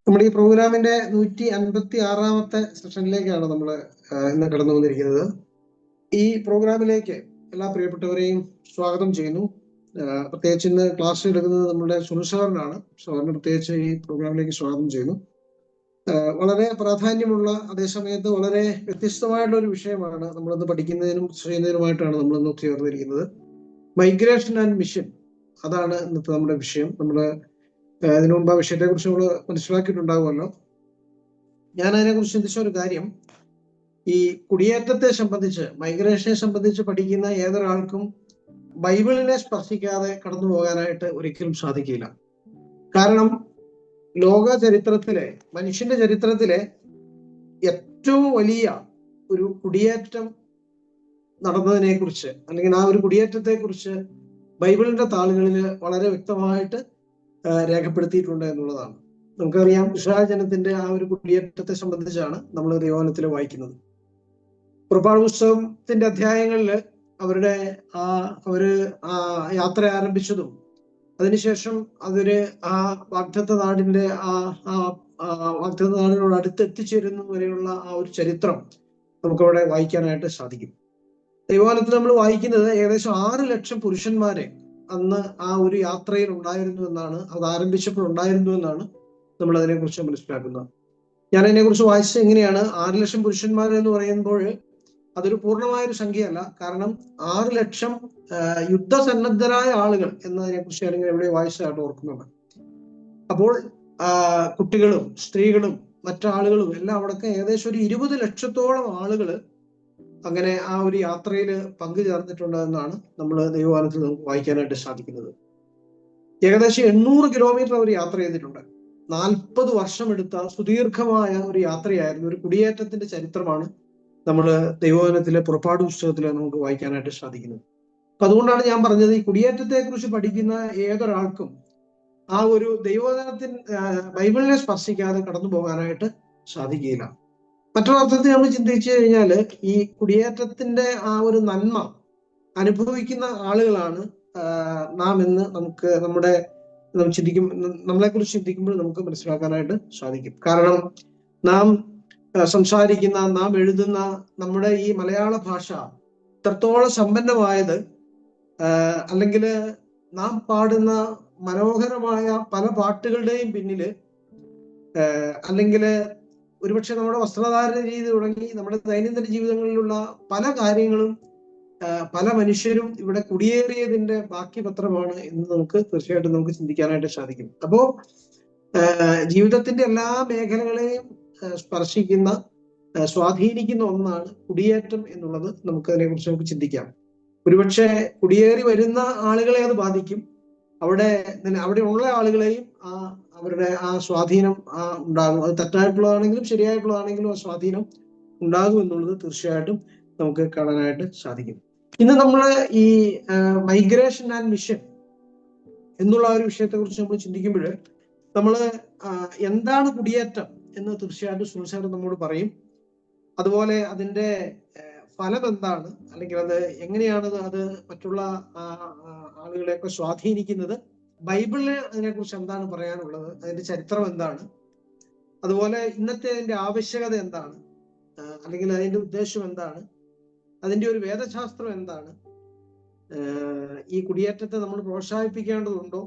നമ്മുടെ ഈ പ്രോഗ്രാമിന്റെ 156ാമത്തെ സെഷനിലേക്കാണ് നമ്മൾ ഇന്ന് കടന്നു വന്നിരിക്കുന്നത്. ഈ പ്രോഗ്രാമിലേക്ക് എല്ലാ പ്രിയപ്പെട്ടവരെയും സ്വാഗതം ചെയ്യുന്നു. പ്രത്യേകിച്ച് ഇന്ന് ക്ലാസ് എടുക്കുന്നത് നമ്മുടെ സുനിൽ സാറിനാണ്. സാറിന് പ്രത്യേകിച്ച് ഈ പ്രോഗ്രാമിലേക്ക് സ്വാഗതം ചെയ്യുന്നു. വളരെ പ്രാധാന്യമുള്ള, അതേസമയത്ത് വളരെ വ്യത്യസ്തമായിട്ടുള്ള ഒരു വിഷയമാണ് നമ്മളിന്ന് പഠിക്കുന്നതിനും ചെയ്യുന്നതിനുമായിട്ടാണ് നമ്മളിന്ന് ചേർന്നിരിക്കുന്നത്. മൈഗ്രേഷൻ ആൻഡ് മിഷൻ, അതാണ് ഇന്നത്തെ നമ്മുടെ വിഷയം. നമ്മൾ ഇതിനു മുമ്പ് ആ വിഷയത്തെ കുറിച്ച് നമ്മൾ മനസ്സിലാക്കിയിട്ടുണ്ടാകുമല്ലോ. ഞാൻ അതിനെക്കുറിച്ച് ചിന്തിച്ച ഒരു കാര്യം, ഈ കുടിയേറ്റത്തെ സംബന്ധിച്ച്, മൈഗ്രേഷനെ സംബന്ധിച്ച് പഠിക്കുന്ന ഏതൊരാൾക്കും ബൈബിളിനെ സ്പർശിക്കാതെ കടന്നു പോകാനായിട്ട് ഒരിക്കലും സാധിക്കില്ല. കാരണം ലോക ചരിത്രത്തിലെ, മനുഷ്യന്റെ ചരിത്രത്തിലെ ഏറ്റവും വലിയ ഒരു കുടിയേറ്റം നടന്നതിനെ കുറിച്ച്, അല്ലെങ്കിൽ ആ ഒരു കുടിയേറ്റത്തെ കുറിച്ച് ബൈബിളിന്റെ താളുകളിൽ വളരെ വ്യക്തമായിട്ട് രേഖപ്പെടുത്തിയിട്ടുണ്ട് എന്നുള്ളതാണ്. നമുക്കറിയാം, ഇസ്രായേൽ ജനത്തിന്റെ ആ ഒരു കുടിയേറ്റത്തെ സംബന്ധിച്ചാണ് നമ്മൾ ദൈവവചനത്തിൽ വായിക്കുന്നത്. പുറപ്പാട് പുസ്തകത്തിന്റെ അധ്യായങ്ങളിൽ അവര് യാത്ര ആരംഭിച്ചതും അതിനുശേഷം ആ വാഗ്ദത്ത നാടിന്റെ വാഗ്ദത്ത നാടിനോട് അടുത്ത് എത്തിച്ചേരുന്ന വരെയുള്ള ആ ഒരു ചരിത്രം നമുക്കവിടെ വായിക്കാനായിട്ട് സാധിക്കും. ദൈവവചനത്തിൽ നമ്മൾ വായിക്കുന്നത് ഏകദേശം 6 ലക്ഷം പുരുഷന്മാരെ അന്ന് ആ ഒരു യാത്രയിൽ ഉണ്ടായിരുന്നു എന്നാണ്, അത് ആരംഭിച്ചപ്പോൾ ഉണ്ടായിരുന്നു എന്നാണ് നമ്മൾ അതിനെക്കുറിച്ച് മനസ്സിലാക്കുന്നത്. ഞാൻ അതിനെക്കുറിച്ച് വായിച്ചത് എങ്ങനെയാണ്, 6 ലക്ഷം പുരുഷന്മാർ എന്ന് പറയുമ്പോൾ അതൊരു പൂർണ്ണമായൊരു സംഖ്യയല്ല. കാരണം 6 ലക്ഷം യുദ്ധസന്നദ്ധരായ ആളുകൾ എന്നതിനെ കുറിച്ച് ഞാൻ എവിടെ വായിച്ചതായിട്ട് ഓർക്കുന്നുണ്ട്. അപ്പോൾ കുട്ടികളും സ്ത്രീകളും മറ്റാളുകളും എല്ലാം അവിടൊക്കെ ഏകദേശം ഒരു 20 ലക്ഷത്തോളം ആളുകൾ അങ്ങനെ ആ ഒരു യാത്രയിൽ പങ്കുചേർന്നിട്ടുണ്ട് എന്നാണ് നമ്മൾ ദൈവവചനത്തിൽ നമുക്ക് വായിക്കാനായിട്ട് സാധിക്കുന്നത്. ഏകദേശം 800 കിലോമീറ്റർ അവർ യാത്ര ചെയ്തിട്ടുണ്ട്. 40 വർഷം എടുത്ത സുദീർഘമായ ഒരു യാത്രയായിരുന്നു. ഒരു കുടിയേറ്റത്തിന്റെ ചരിത്രമാണ് നമ്മൾ ദൈവവചനത്തിലെ പുറപ്പാട് പുസ്തകത്തിൽ നമുക്ക് വായിക്കാനായിട്ട് സാധിക്കുന്നത്. അപ്പൊ അതുകൊണ്ടാണ് ഞാൻ പറഞ്ഞത്, ഈ കുടിയേറ്റത്തെ കുറിച്ച് പഠിക്കുന്ന ഏതൊരാൾക്കും ആ ഒരു ബൈബിളിനെ സ്പർശിക്കാതെ കടന്നു പോകാനായിട്ട് സാധിക്കില്ല. മറ്റൊരർത്ഥത്തിൽ നമ്മൾ ചിന്തിച്ചു കഴിഞ്ഞാൽ, ഈ കുടിയേറ്റത്തിന്റെ ആ ഒരു നന്മ അനുഭവിക്കുന്ന ആളുകളാണ് നാം എന്ന് നമ്മളെക്കുറിച്ച് ചിന്തിക്കുമ്പോൾ നമുക്ക് മനസ്സിലാക്കാനായിട്ട് സാധിക്കും. കാരണം നാം സംസാരിക്കുന്ന, നാം എഴുതുന്ന നമ്മുടെ ഈ മലയാള ഭാഷ ഇത്രത്തോളം സമ്പന്നമായത്, അല്ലെങ്കിൽ നാം പാടുന്ന മനോഹരമായ പല പാട്ടുകളുടെയും പിന്നില്, അല്ലെങ്കിൽ ഒരുപക്ഷെ നമ്മുടെ വസ്ത്രധാരണ രീതി തുടങ്ങി നമ്മുടെ ദൈനംദിന ജീവിതങ്ങളിലുള്ള പല കാര്യങ്ങളും പല മനുഷ്യരും ഇവിടെ കുടിയേറിയതിന്റെ ബാക്കി പത്രമാണ് എന്ന് തീർച്ചയായിട്ടും നമുക്ക് ചിന്തിക്കാനായിട്ട് സാധിക്കും. അപ്പോ ജീവിതത്തിന്റെ എല്ലാ മേഖലകളെയും സ്പർശിക്കുന്ന, സ്വാധീനിക്കുന്ന ഒന്നാണ് കുടിയേറ്റം എന്നുള്ളത്. അതിനെക്കുറിച്ച് നമുക്ക് ചിന്തിക്കാം. ഒരുപക്ഷെ കുടിയേറി വരുന്ന ആളുകളെ അത് ബാധിക്കും, അവിടെ ഉള്ള ആളുകളെയും അവരുടെ ആ സ്വാധീനം ഉണ്ടാകും. അത് തെറ്റായിട്ടുള്ളതാണെങ്കിലും ശരിയായിട്ടുള്ളതാണെങ്കിലും ആ സ്വാധീനം ഉണ്ടാകും എന്നുള്ളത് തീർച്ചയായിട്ടും നമുക്ക് കാണാനായിട്ട് സാധിക്കും. ഇന്ന് നമ്മൾ ഈ മൈഗ്രേഷൻ ആൻഡ് മിഷൻ എന്നുള്ള ഒരു വിഷയത്തെ കുറിച്ച് നമ്മൾ ചിന്തിക്കുമ്പോൾ നമ്മൾ എന്താണ് കുടിയേറ്റം എന്ന് തീർച്ചയായിട്ടും സുനിൽ സാർ നമ്മോട് പറയും. അതുപോലെ അതിന്റെ ഫലം എന്താണ്, അല്ലെങ്കിൽ അത് എങ്ങനെയാണ് അത് മറ്റുള്ള ആളുകളെയൊക്കെ സ്വാധീനിക്കുന്നത്, ബൈബിളിന് അതിനെക്കുറിച്ച് എന്താണ് പറയാനുള്ളത്, അതിന്റെ ചരിത്രം എന്താണ്, അതുപോലെ ഇന്നത്തെ അതിന്റെ ആവശ്യകത എന്താണ്, അല്ലെങ്കിൽ അതിന്റെ ഉദ്ദേശം എന്താണ്, അതിന്റെ ഒരു വേദശാസ്ത്രം എന്താണ്, ഈ കുടിയേറ്റത്തെ നമ്മൾ പ്രോത്സാഹിപ്പിക്കേണ്ടതുണ്ടോ,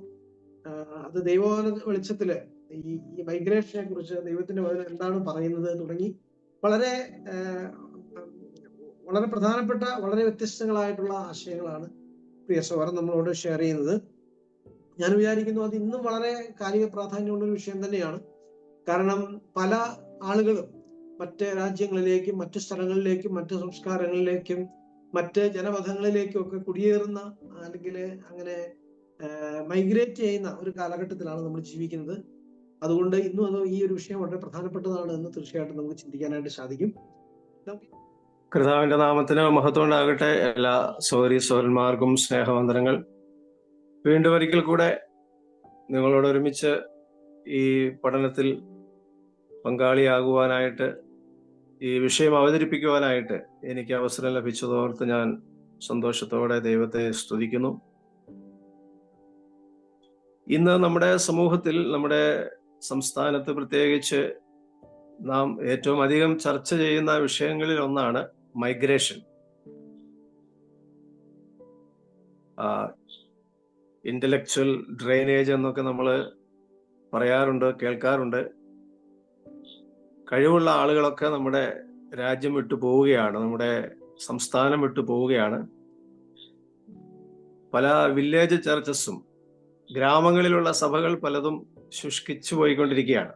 അത് ദൈവവചന വെളിച്ചത്തില് ഈ മൈഗ്രേഷനെ കുറിച്ച് ദൈവത്തിന്റെ വചനം എന്താണ് പറയുന്നത് തുടങ്ങി വളരെ പ്രധാനപ്പെട്ട, വളരെ വ്യത്യസ്തങ്ങളായിട്ടുള്ള ആശയങ്ങളാണ് പ്രിയ സഹോദരൻ നമ്മളോട് ഷെയർ ചെയ്യുന്നത്. ഞാൻ വിചാരിക്കുന്നു അത് ഇന്നും വളരെ കാലിക പ്രാധാന്യമുള്ള ഒരു വിഷയം തന്നെയാണ്. കാരണം പല ആളുകളും മറ്റ് രാജ്യങ്ങളിലേക്കും മറ്റു സ്ഥലങ്ങളിലേക്കും മറ്റു സംസ്കാരങ്ങളിലേക്കും മറ്റ് ജനപഥങ്ങളിലേക്കും ഒക്കെ കുടിയേറുന്ന, അല്ലെങ്കിൽ അങ്ങനെ മൈഗ്രേറ്റ് ചെയ്യുന്ന ഒരു കാലഘട്ടത്തിലാണ് നമ്മൾ ജീവിക്കുന്നത്. അതുകൊണ്ട് ഇന്നും ഈ ഒരു വിഷയം വളരെ പ്രധാനപ്പെട്ടതാണ് എന്ന് തീർച്ചയായിട്ടും നമുക്ക് ചിന്തിക്കാനായിട്ട് സാധിക്കും. കർത്താവിന്റെ നാമത്തിന് മഹത്വം ഉണ്ടാകട്ടെ. എല്ലാ സഹോദരന്മാർക്കും സ്നേഹവന്ദനങ്ങൾ. വീണ്ടും ഒരിക്കൽ കൂടെ നിങ്ങളോട് ഒരുമിച്ച് ഈ പഠനത്തിൽ പങ്കാളിയാകുവാനായിട്ട്, ഈ വിഷയം അവതരിപ്പിക്കുവാനായിട്ട് എനിക്ക് അവസരം ലഭിച്ചതോർത്ത് ഞാൻ സന്തോഷത്തോടെ ദൈവത്തെ സ്തുതിക്കുന്നു. ഇന്ന് നമ്മുടെ സമൂഹത്തിൽ, നമ്മുടെ സംസ്ഥാനത്ത് പ്രത്യേകിച്ച് നാം ഏറ്റവും അധികം ചർച്ച ചെയ്യുന്ന വിഷയങ്ങളിൽ ഒന്നാണ് മൈഗ്രേഷൻ. ഇന്റലക്ച്വൽ ഡ്രെയിനേജ് എന്നൊക്കെ നമ്മൾ പറയാറുണ്ട്, കേൾക്കാറുണ്ട്. കഴിവുള്ള ആളുകളൊക്കെ നമ്മുടെ രാജ്യം വിട്ടു പോവുകയാണ്, നമ്മുടെ സംസ്ഥാനം വിട്ടു പോവുകയാണ്. പല വില്ലേജ് ചർച്ചസും ഗ്രാമങ്ങളിലുള്ള സഭകൾ പലതും ശുഷ്കിച്ചു പോയിക്കൊണ്ടിരിക്കുകയാണ്.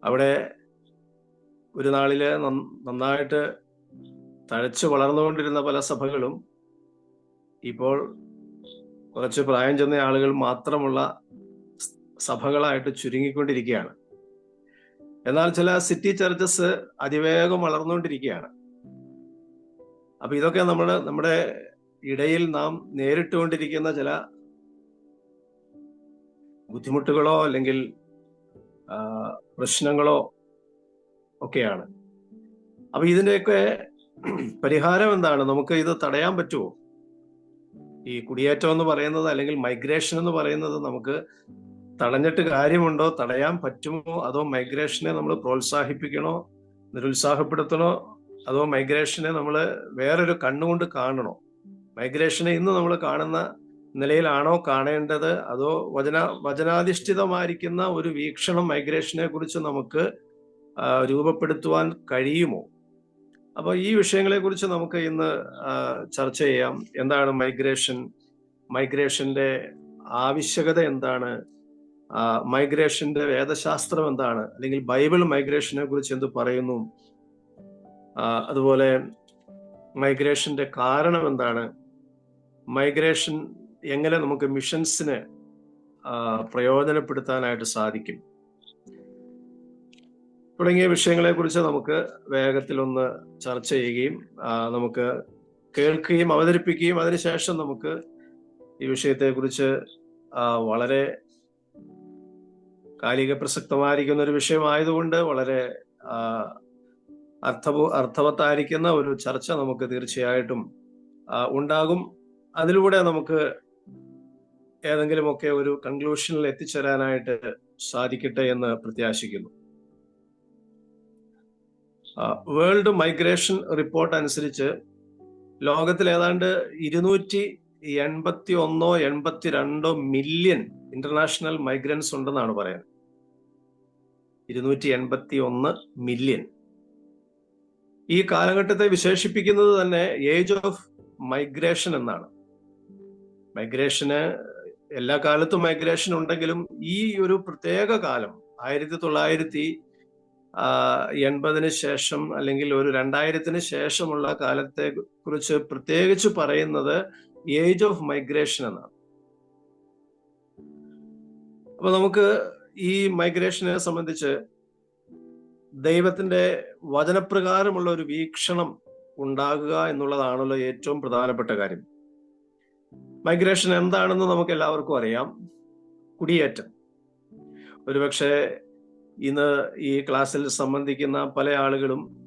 അവിടെ ഒരു നാളില് നന്നായിട്ട് തഴച്ചു വളർന്നുകൊണ്ടിരുന്ന പല സഭകളും ഇപ്പോൾ കുറച്ച് പ്രായം ചെന്ന ആളുകൾ മാത്രമുള്ള സഭകളായിട്ട് ചുരുങ്ങിക്കൊണ്ടിരിക്കുകയാണ്. എന്നാൽ ചില സിറ്റി ചർച്ചസ് അതിവേഗം വളർന്നുകൊണ്ടിരിക്കുകയാണ്. അപ്പൊ ഇതൊക്കെ നമ്മുടെ ഇടയിൽ നാം നേരിട്ടുകൊണ്ടിരിക്കുന്ന ചില ബുദ്ധിമുട്ടുകളോ അല്ലെങ്കിൽ പ്രശ്നങ്ങളോ ഒക്കെയാണ്. അപ്പൊ ഇതിന്റെയൊക്കെ പരിഹാരം എന്താണ്? നമുക്ക് ഇത് തടയാൻ പറ്റുമോ? ഈ കുടിയേറ്റം എന്ന് പറയുന്നത് അല്ലെങ്കിൽ മൈഗ്രേഷൻ എന്ന് പറയുന്നത് നമുക്ക് തടഞ്ഞിട്ട് കാര്യമുണ്ടോ? തടയാൻ പറ്റുമോ? അതോ മൈഗ്രേഷനെ നമ്മൾ പ്രോത്സാഹിപ്പിക്കണോ, നിരുത്സാഹപ്പെടുത്തണോ? അതോ മൈഗ്രേഷനെ നമ്മൾ വേറൊരു കണ്ണുകൊണ്ട് കാണണോ? മൈഗ്രേഷനെ ഇന്ന് നമ്മൾ കാണുന്ന നിലയിലാണോ കാണേണ്ടത്? അതോ വചനാധിഷ്ഠിതമായിരിക്കുന്ന ഒരു വീക്ഷണം മൈഗ്രേഷനെ കുറിച്ച് നമുക്ക് രൂപപ്പെടുത്തുവാൻ കഴിയുമോ? അപ്പൊ ഈ വിഷയങ്ങളെ കുറിച്ച് നമുക്ക് ഇന്ന് ചർച്ച ചെയ്യാം. എന്താണ് മൈഗ്രേഷൻ? മൈഗ്രേഷന്റെ ആവശ്യകത എന്താണ്? മൈഗ്രേഷന്റെ വേദശാസ്ത്രം എന്താണ്? അല്ലെങ്കിൽ ബൈബിൾ മൈഗ്രേഷനെ കുറിച്ച് എന്ത് പറയുന്നു? അതുപോലെ മൈഗ്രേഷന്റെ കാരണം എന്താണ്? മൈഗ്രേഷൻ എങ്ങനെ നമുക്ക് മിഷൻസിന് പ്രയോജനപ്പെടുത്താനായിട്ട് സാധിക്കും? തുടങ്ങിയ വിഷയങ്ങളെ കുറിച്ച് നമുക്ക് വേഗത്തിലൊന്ന് ചർച്ച ചെയ്യുകയും നമുക്ക് കേൾക്കുകയും അവതരിപ്പിക്കുകയും അതിനുശേഷം നമുക്ക് ഈ വിഷയത്തെ കുറിച്ച് വളരെ കാലിക പ്രസക്തമായിരിക്കുന്ന ഒരു വിഷയമായതുകൊണ്ട് വളരെ അർത്ഥവത്തായിരിക്കുന്ന ഒരു ചർച്ച നമുക്ക് തീർച്ചയായിട്ടും ഉണ്ടാകും. അതിലൂടെ നമുക്ക് ഏതെങ്കിലുമൊക്കെ ഒരു കൺക്ലൂഷനിൽ എത്തിച്ചേരാനായിട്ട് സാധിക്കട്ടെ എന്ന് പ്രത്യാശിക്കുന്നു. വേൾഡ് മൈഗ്രേഷൻ റിപ്പോർട്ട് അനുസരിച്ച് ലോകത്തിൽ ഏതാണ്ട് 281-82 മില്യൺ ഇന്റർനാഷണൽ മൈഗ്രൻസ് ഉണ്ടെന്നാണ് പറയുന്നത്. 281 മില്യൺ. ഈ കാലഘട്ടത്തെ വിശേഷിപ്പിക്കുന്നത് തന്നെ ഏജ് ഓഫ് മൈഗ്രേഷൻ എന്നാണ്. മൈഗ്രേഷന് എല്ലാ കാലത്തും മൈഗ്രേഷൻ ഉണ്ടെങ്കിലും ഈ ഒരു പ്രത്യേക കാലം 1980 ശേഷം അല്ലെങ്കിൽ ഒരു 2000 ശേഷമുള്ള കാലത്തെ കുറിച്ച് പ്രത്യേകിച്ച് പറയുന്നത് ഏജ് ഓഫ് മൈഗ്രേഷൻ എന്നാണ്. അപ്പൊ നമുക്ക് ഈ മൈഗ്രേഷനെ സംബന്ധിച്ച് ദൈവത്തിന്റെ വചനപ്രകാരമുള്ള ഒരു വീക്ഷണം ഉണ്ടാകുക എന്നുള്ളതാണല്ലോ ഏറ്റവും പ്രധാനപ്പെട്ട കാര്യം. മൈഗ്രേഷൻ എന്താണെന്ന് നമുക്ക് എല്ലാവർക്കും അറിയാം. കുടിയേറ്റം. ഒരുപക്ഷെ ഇന്ന് ഈ ക്ലാസ്സിൽ സംബന്ധിക്കുന്ന പല ആളുകളും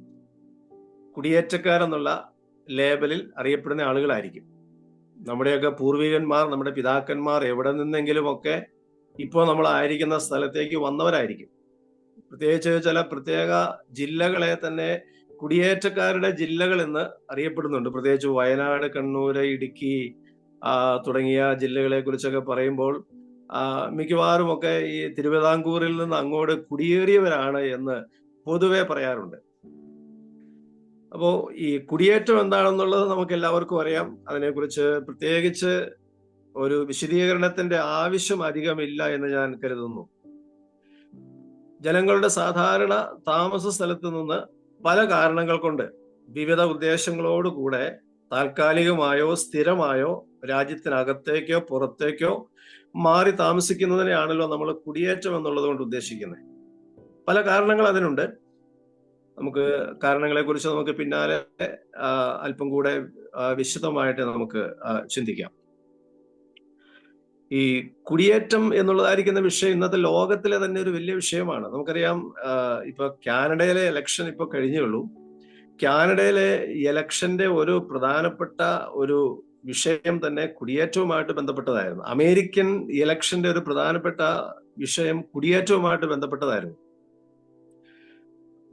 കുടിയേറ്റക്കാരെന്നുള്ള ലേബലിൽ അറിയപ്പെടുന്ന ആളുകളായിരിക്കും. നമ്മുടെയൊക്കെ പൂർവികന്മാർ, നമ്മുടെ പിതാക്കന്മാർ എവിടെ നിന്നെങ്കിലുമൊക്കെ ഇപ്പോൾ നമ്മൾ ആയിരിക്കുന്ന സ്ഥലത്തേക്ക് വന്നവരായിരിക്കും. പ്രത്യേകിച്ച് ചില പ്രത്യേക ജില്ലകളെ തന്നെ കുടിയേറ്റക്കാരുടെ ജില്ലകൾ എന്ന് അറിയപ്പെടുന്നുണ്ട്. പ്രത്യേകിച്ച് വയനാട്, കണ്ണൂര്, ഇടുക്കി തുടങ്ങിയ ജില്ലകളെ കുറിച്ചൊക്കെ പറയുമ്പോൾ മിക്കവാറും ഒക്കെ ഈ തിരുവിതാംകൂറിൽ നിന്ന് അങ്ങോട്ട് കുടിയേറിയവരാണ് എന്ന് പൊതുവെ പറയാറുണ്ട്. അപ്പോ ഈ കുടിയേറ്റം എന്താണെന്നുള്ളത് നമുക്ക് എല്ലാവർക്കും അറിയാം. അതിനെക്കുറിച്ച് പ്രത്യേകിച്ച് ഒരു വിശദീകരണത്തിന്റെ ആവശ്യം അധികമില്ല എന്ന് ഞാൻ കരുതുന്നു. ജനങ്ങളുടെ സാധാരണ താമസ സ്ഥലത്ത് നിന്ന് പല കാരണങ്ങൾ കൊണ്ട് വിവിധ ഉദ്ദേശങ്ങളോടുകൂടെ താൽക്കാലികമായോ സ്ഥിരമായോ രാജ്യത്തിനകത്തേക്കോ പുറത്തേക്കോ മാറി താമസിക്കുന്നതിനെയാണല്ലോ നമ്മൾ കുടിയേറ്റം എന്നുള്ളത് കൊണ്ട് ഉദ്ദേശിക്കുന്നത്. പല കാരണങ്ങൾ അതിനുണ്ട്. നമുക്ക് കാരണങ്ങളെ കുറിച്ച് നമുക്ക് പിന്നാലെ അല്പം കൂടെ വിശദമായിട്ട് നമുക്ക് ചിന്തിക്കാം. ഈ കുടിയേറ്റം എന്നുള്ളതായിരിക്കുന്ന വിഷയം ഇന്നത്തെ ലോകത്തിലെ തന്നെ ഒരു വലിയ വിഷയമാണ്. നമുക്കറിയാം, ഇപ്പൊ കാനഡയിലെ ഇലക്ഷൻ ഇപ്പൊ കഴിഞ്ഞേ ഉള്ളൂ. കാനഡയിലെ ഇലക്ഷന്റെ ഒരു പ്രധാനപ്പെട്ട ഒരു വിഷയം തന്നെ കുടിയേറ്റവുമായിട്ട് ബന്ധപ്പെട്ടതായിരുന്നു. അമേരിക്കൻ ഇലക്ഷന്റെ ഒരു പ്രധാനപ്പെട്ട വിഷയം കുടിയേറ്റവുമായിട്ട് ബന്ധപ്പെട്ടതായിരുന്നു.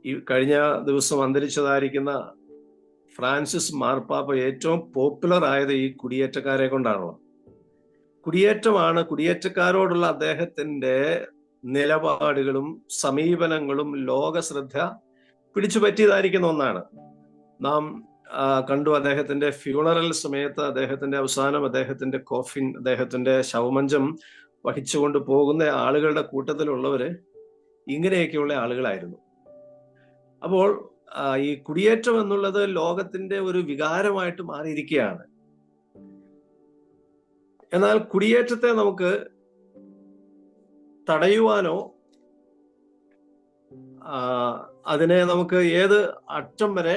ഈ കഴിഞ്ഞ ദിവസം അന്തരിച്ചതായിരിക്കുന്ന ഫ്രാൻസിസ് മാർപ്പാപ്പ ഏറ്റവും പോപ്പുലർ ആയത് ഈ കുടിയേറ്റക്കാരെ കൊണ്ടാണല്ലോ. കുടിയേറ്റക്കാരോടുള്ള അദ്ദേഹത്തിന്റെ നിലപാടുകളും സമീപനങ്ങളും ലോക ശ്രദ്ധ പിടിച്ചു പറ്റിയതായിരിക്കുന്ന ഒന്നാണ്. നാം കണ്ടു അദ്ദേഹത്തിന്റെ ഫ്യൂണറൽ സമയത്ത് അദ്ദേഹത്തിന്റെ അവസാനം അദ്ദേഹത്തിന്റെ കോഫിൻ, അദ്ദേഹത്തിന്റെ ശവമഞ്ചം വഹിച്ചുകൊണ്ട് പോകുന്ന ആളുകളുടെ കൂട്ടത്തിലുള്ളവര് ഇങ്ങനെയൊക്കെയുള്ള ആളുകളായിരുന്നു. അപ്പോൾ ഈ കുടിയേറ്റം എന്നുള്ളത് ലോകത്തിന്റെ ഒരു വികാരമായിട്ട് മാറിയിരിക്കുകയാണ്. എന്നാൽ കുടിയേറ്റത്തെ നമുക്ക് തടയുവാനോ അതിനെ നമുക്ക് ഏത് അറ്റം വരെ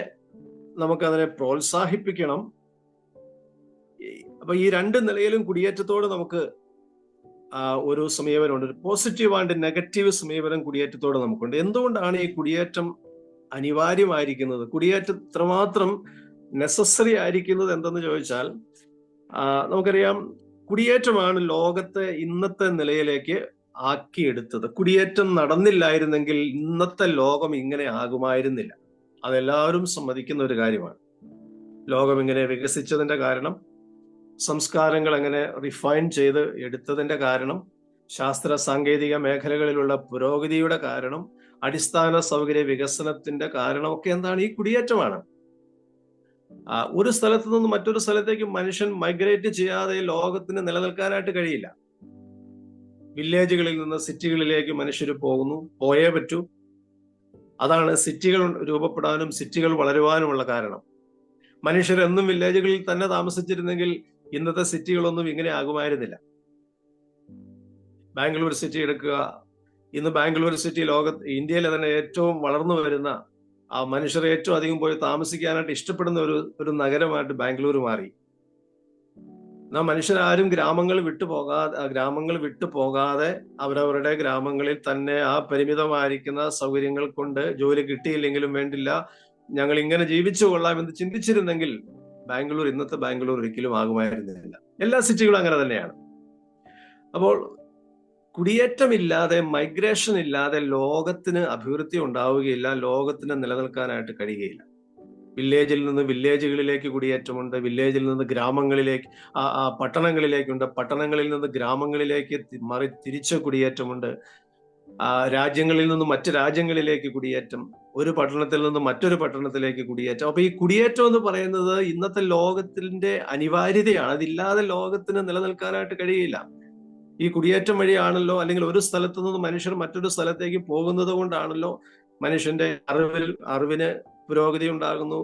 നമുക്കതിനെ പ്രോത്സാഹിപ്പിക്കണം. അപ്പൊ ഈ രണ്ട് നിലയിലും കുടിയേറ്റത്തോട് നമുക്ക് ഒരു സമീപനമുണ്ട്. ഒരു പോസിറ്റീവ് ആൻഡ് നെഗറ്റീവ് സമീപനം കുടിയേറ്റത്തോട് നമുക്കുണ്ട്. എന്തുകൊണ്ടാണ് ഈ കുടിയേറ്റം അനിവാര്യമായിരിക്കുന്നത്, കുടിയേറ്റം ഇത്രമാത്രം നെസസറി ആയിരിക്കുന്നത് എന്തെന്ന് ചോദിച്ചാൽ, നമുക്കറിയാം കുടിയേറ്റമാണ് ലോകത്തെ ഇന്നത്തെ നിലയിലേക്ക് ആക്കിയെടുത്തത്. കുടിയേറ്റം നടന്നില്ലായിരുന്നെങ്കിൽ ഇന്നത്തെ ലോകം ഇങ്ങനെ ആകുമായിരുന്നില്ല. അതെല്ലാവരും സമ്മതിക്കുന്ന ഒരു കാര്യമാണ്. ലോകം ഇങ്ങനെ വികസിച്ചതിന്റെ കാരണം, സംസ്കാരങ്ങൾ അങ്ങനെ റിഫൈൻ ചെയ്ത് എടുത്തതിന്റെ കാരണം, ശാസ്ത്ര സാങ്കേതിക മേഖലകളിലുള്ള പുരോഗതിയുടെ കാരണം, അടിസ്ഥാന സൗകര്യ വികസനത്തിന്റെ കാരണം ഒക്കെ എന്താണ്? ഈ കുടിയേറ്റമാണ്. ഒരു സ്ഥലത്ത് നിന്ന് മറ്റൊരു സ്ഥലത്തേക്ക് മനുഷ്യൻ മൈഗ്രേറ്റ് ചെയ്യാതെ ലോകത്തിന് നിലനിൽക്കാനായിട്ട് കഴിയില്ല. വില്ലേജുകളിൽ നിന്ന് സിറ്റികളിലേക്ക് മനുഷ്യർ പോയേ പറ്റൂ. അതാണ് സിറ്റികൾ രൂപപ്പെടാനും സിറ്റികൾ വളരുവാനുമുള്ള കാരണം. മനുഷ്യർ എന്നും വില്ലേജുകളിൽ തന്നെ താമസിച്ചിരുന്നെങ്കിൽ ഇന്നത്തെ സിറ്റികളൊന്നും ഇങ്ങനെ ആകുമായിരുന്നില്ല. ബാംഗ്ലൂർ സിറ്റി എടുക്കുക. ഇന്ന് ബാംഗ്ലൂർ സിറ്റി ഇന്ത്യയിലെ തന്നെ ഏറ്റവും വളർന്നു വരുന്ന, മനുഷ്യർ ഏറ്റവും അധികം പോയി താമസിക്കാനായിട്ട് ഇഷ്ടപ്പെടുന്ന ഒരു നഗരമായിട്ട് ബാംഗ്ലൂർ മാറി. എന്നാൽ മനുഷ്യരാരും ഗ്രാമങ്ങൾ വിട്ടുപോകാതെ അവരവരുടെ ഗ്രാമങ്ങളിൽ തന്നെ ആ പരിമിതമായിരിക്കുന്ന സൗകര്യങ്ങൾ കൊണ്ട്, ജോലി കിട്ടിയില്ലെങ്കിലും വേണ്ടില്ല, ഞങ്ങൾ ഇങ്ങനെ ജീവിച്ചു കൊള്ളാം എന്ന് ചിന്തിച്ചിരുന്നെങ്കിൽ ഇന്നത്തെ ബാംഗ്ലൂർ ഒരിക്കലും ആകുമായിരുന്നില്ല. എല്ലാ സിറ്റികളും അങ്ങനെ തന്നെയാണ്. അപ്പോൾ കുടിയേറ്റമില്ലാതെ, മൈഗ്രേഷൻ ഇല്ലാതെ ലോകത്തിന് അഭിവൃദ്ധി ഉണ്ടാവുകയില്ല, ലോകത്തിന് നിലനിൽക്കാനായിട്ട് കഴിയുകയില്ല. വില്ലേജിൽ നിന്ന് വില്ലേജുകളിലേക്ക് കുടിയേറ്റമുണ്ട്, വില്ലേജിൽ നിന്ന് ഗ്രാമങ്ങളിലേക്ക്, പട്ടണങ്ങളിലേക്കുണ്ട്, പട്ടണങ്ങളിൽ നിന്ന് ഗ്രാമങ്ങളിലേക്ക് തിരിച്ച കുടിയേറ്റമുണ്ട്, രാജ്യങ്ങളിൽ നിന്ന് മറ്റ് രാജ്യങ്ങളിലേക്ക് കുടിയേറ്റം, ഒരു പട്ടണത്തിൽ നിന്ന് മറ്റൊരു പട്ടണത്തിലേക്ക് കുടിയേറ്റം. അപ്പൊ ഈ കുടിയേറ്റം എന്ന് പറയുന്നത് ഇന്നത്തെ ലോകത്തിന്റെ അനിവാര്യതയാണ്. അതില്ലാതെ ലോകത്തിന് നിലനിൽക്കാനായിട്ട് കഴിയില്ല. ഈ കുടിയേറ്റം വഴിയാണല്ലോ, അല്ലെങ്കിൽ ഒരു സ്ഥലത്ത് നിന്ന് മനുഷ്യർ മറ്റൊരു സ്ഥലത്തേക്ക് പോകുന്നത് കൊണ്ടാണല്ലോ മനുഷ്യന്റെ അറിവിന് പുരോഗതി ഉണ്ടാകുന്നു.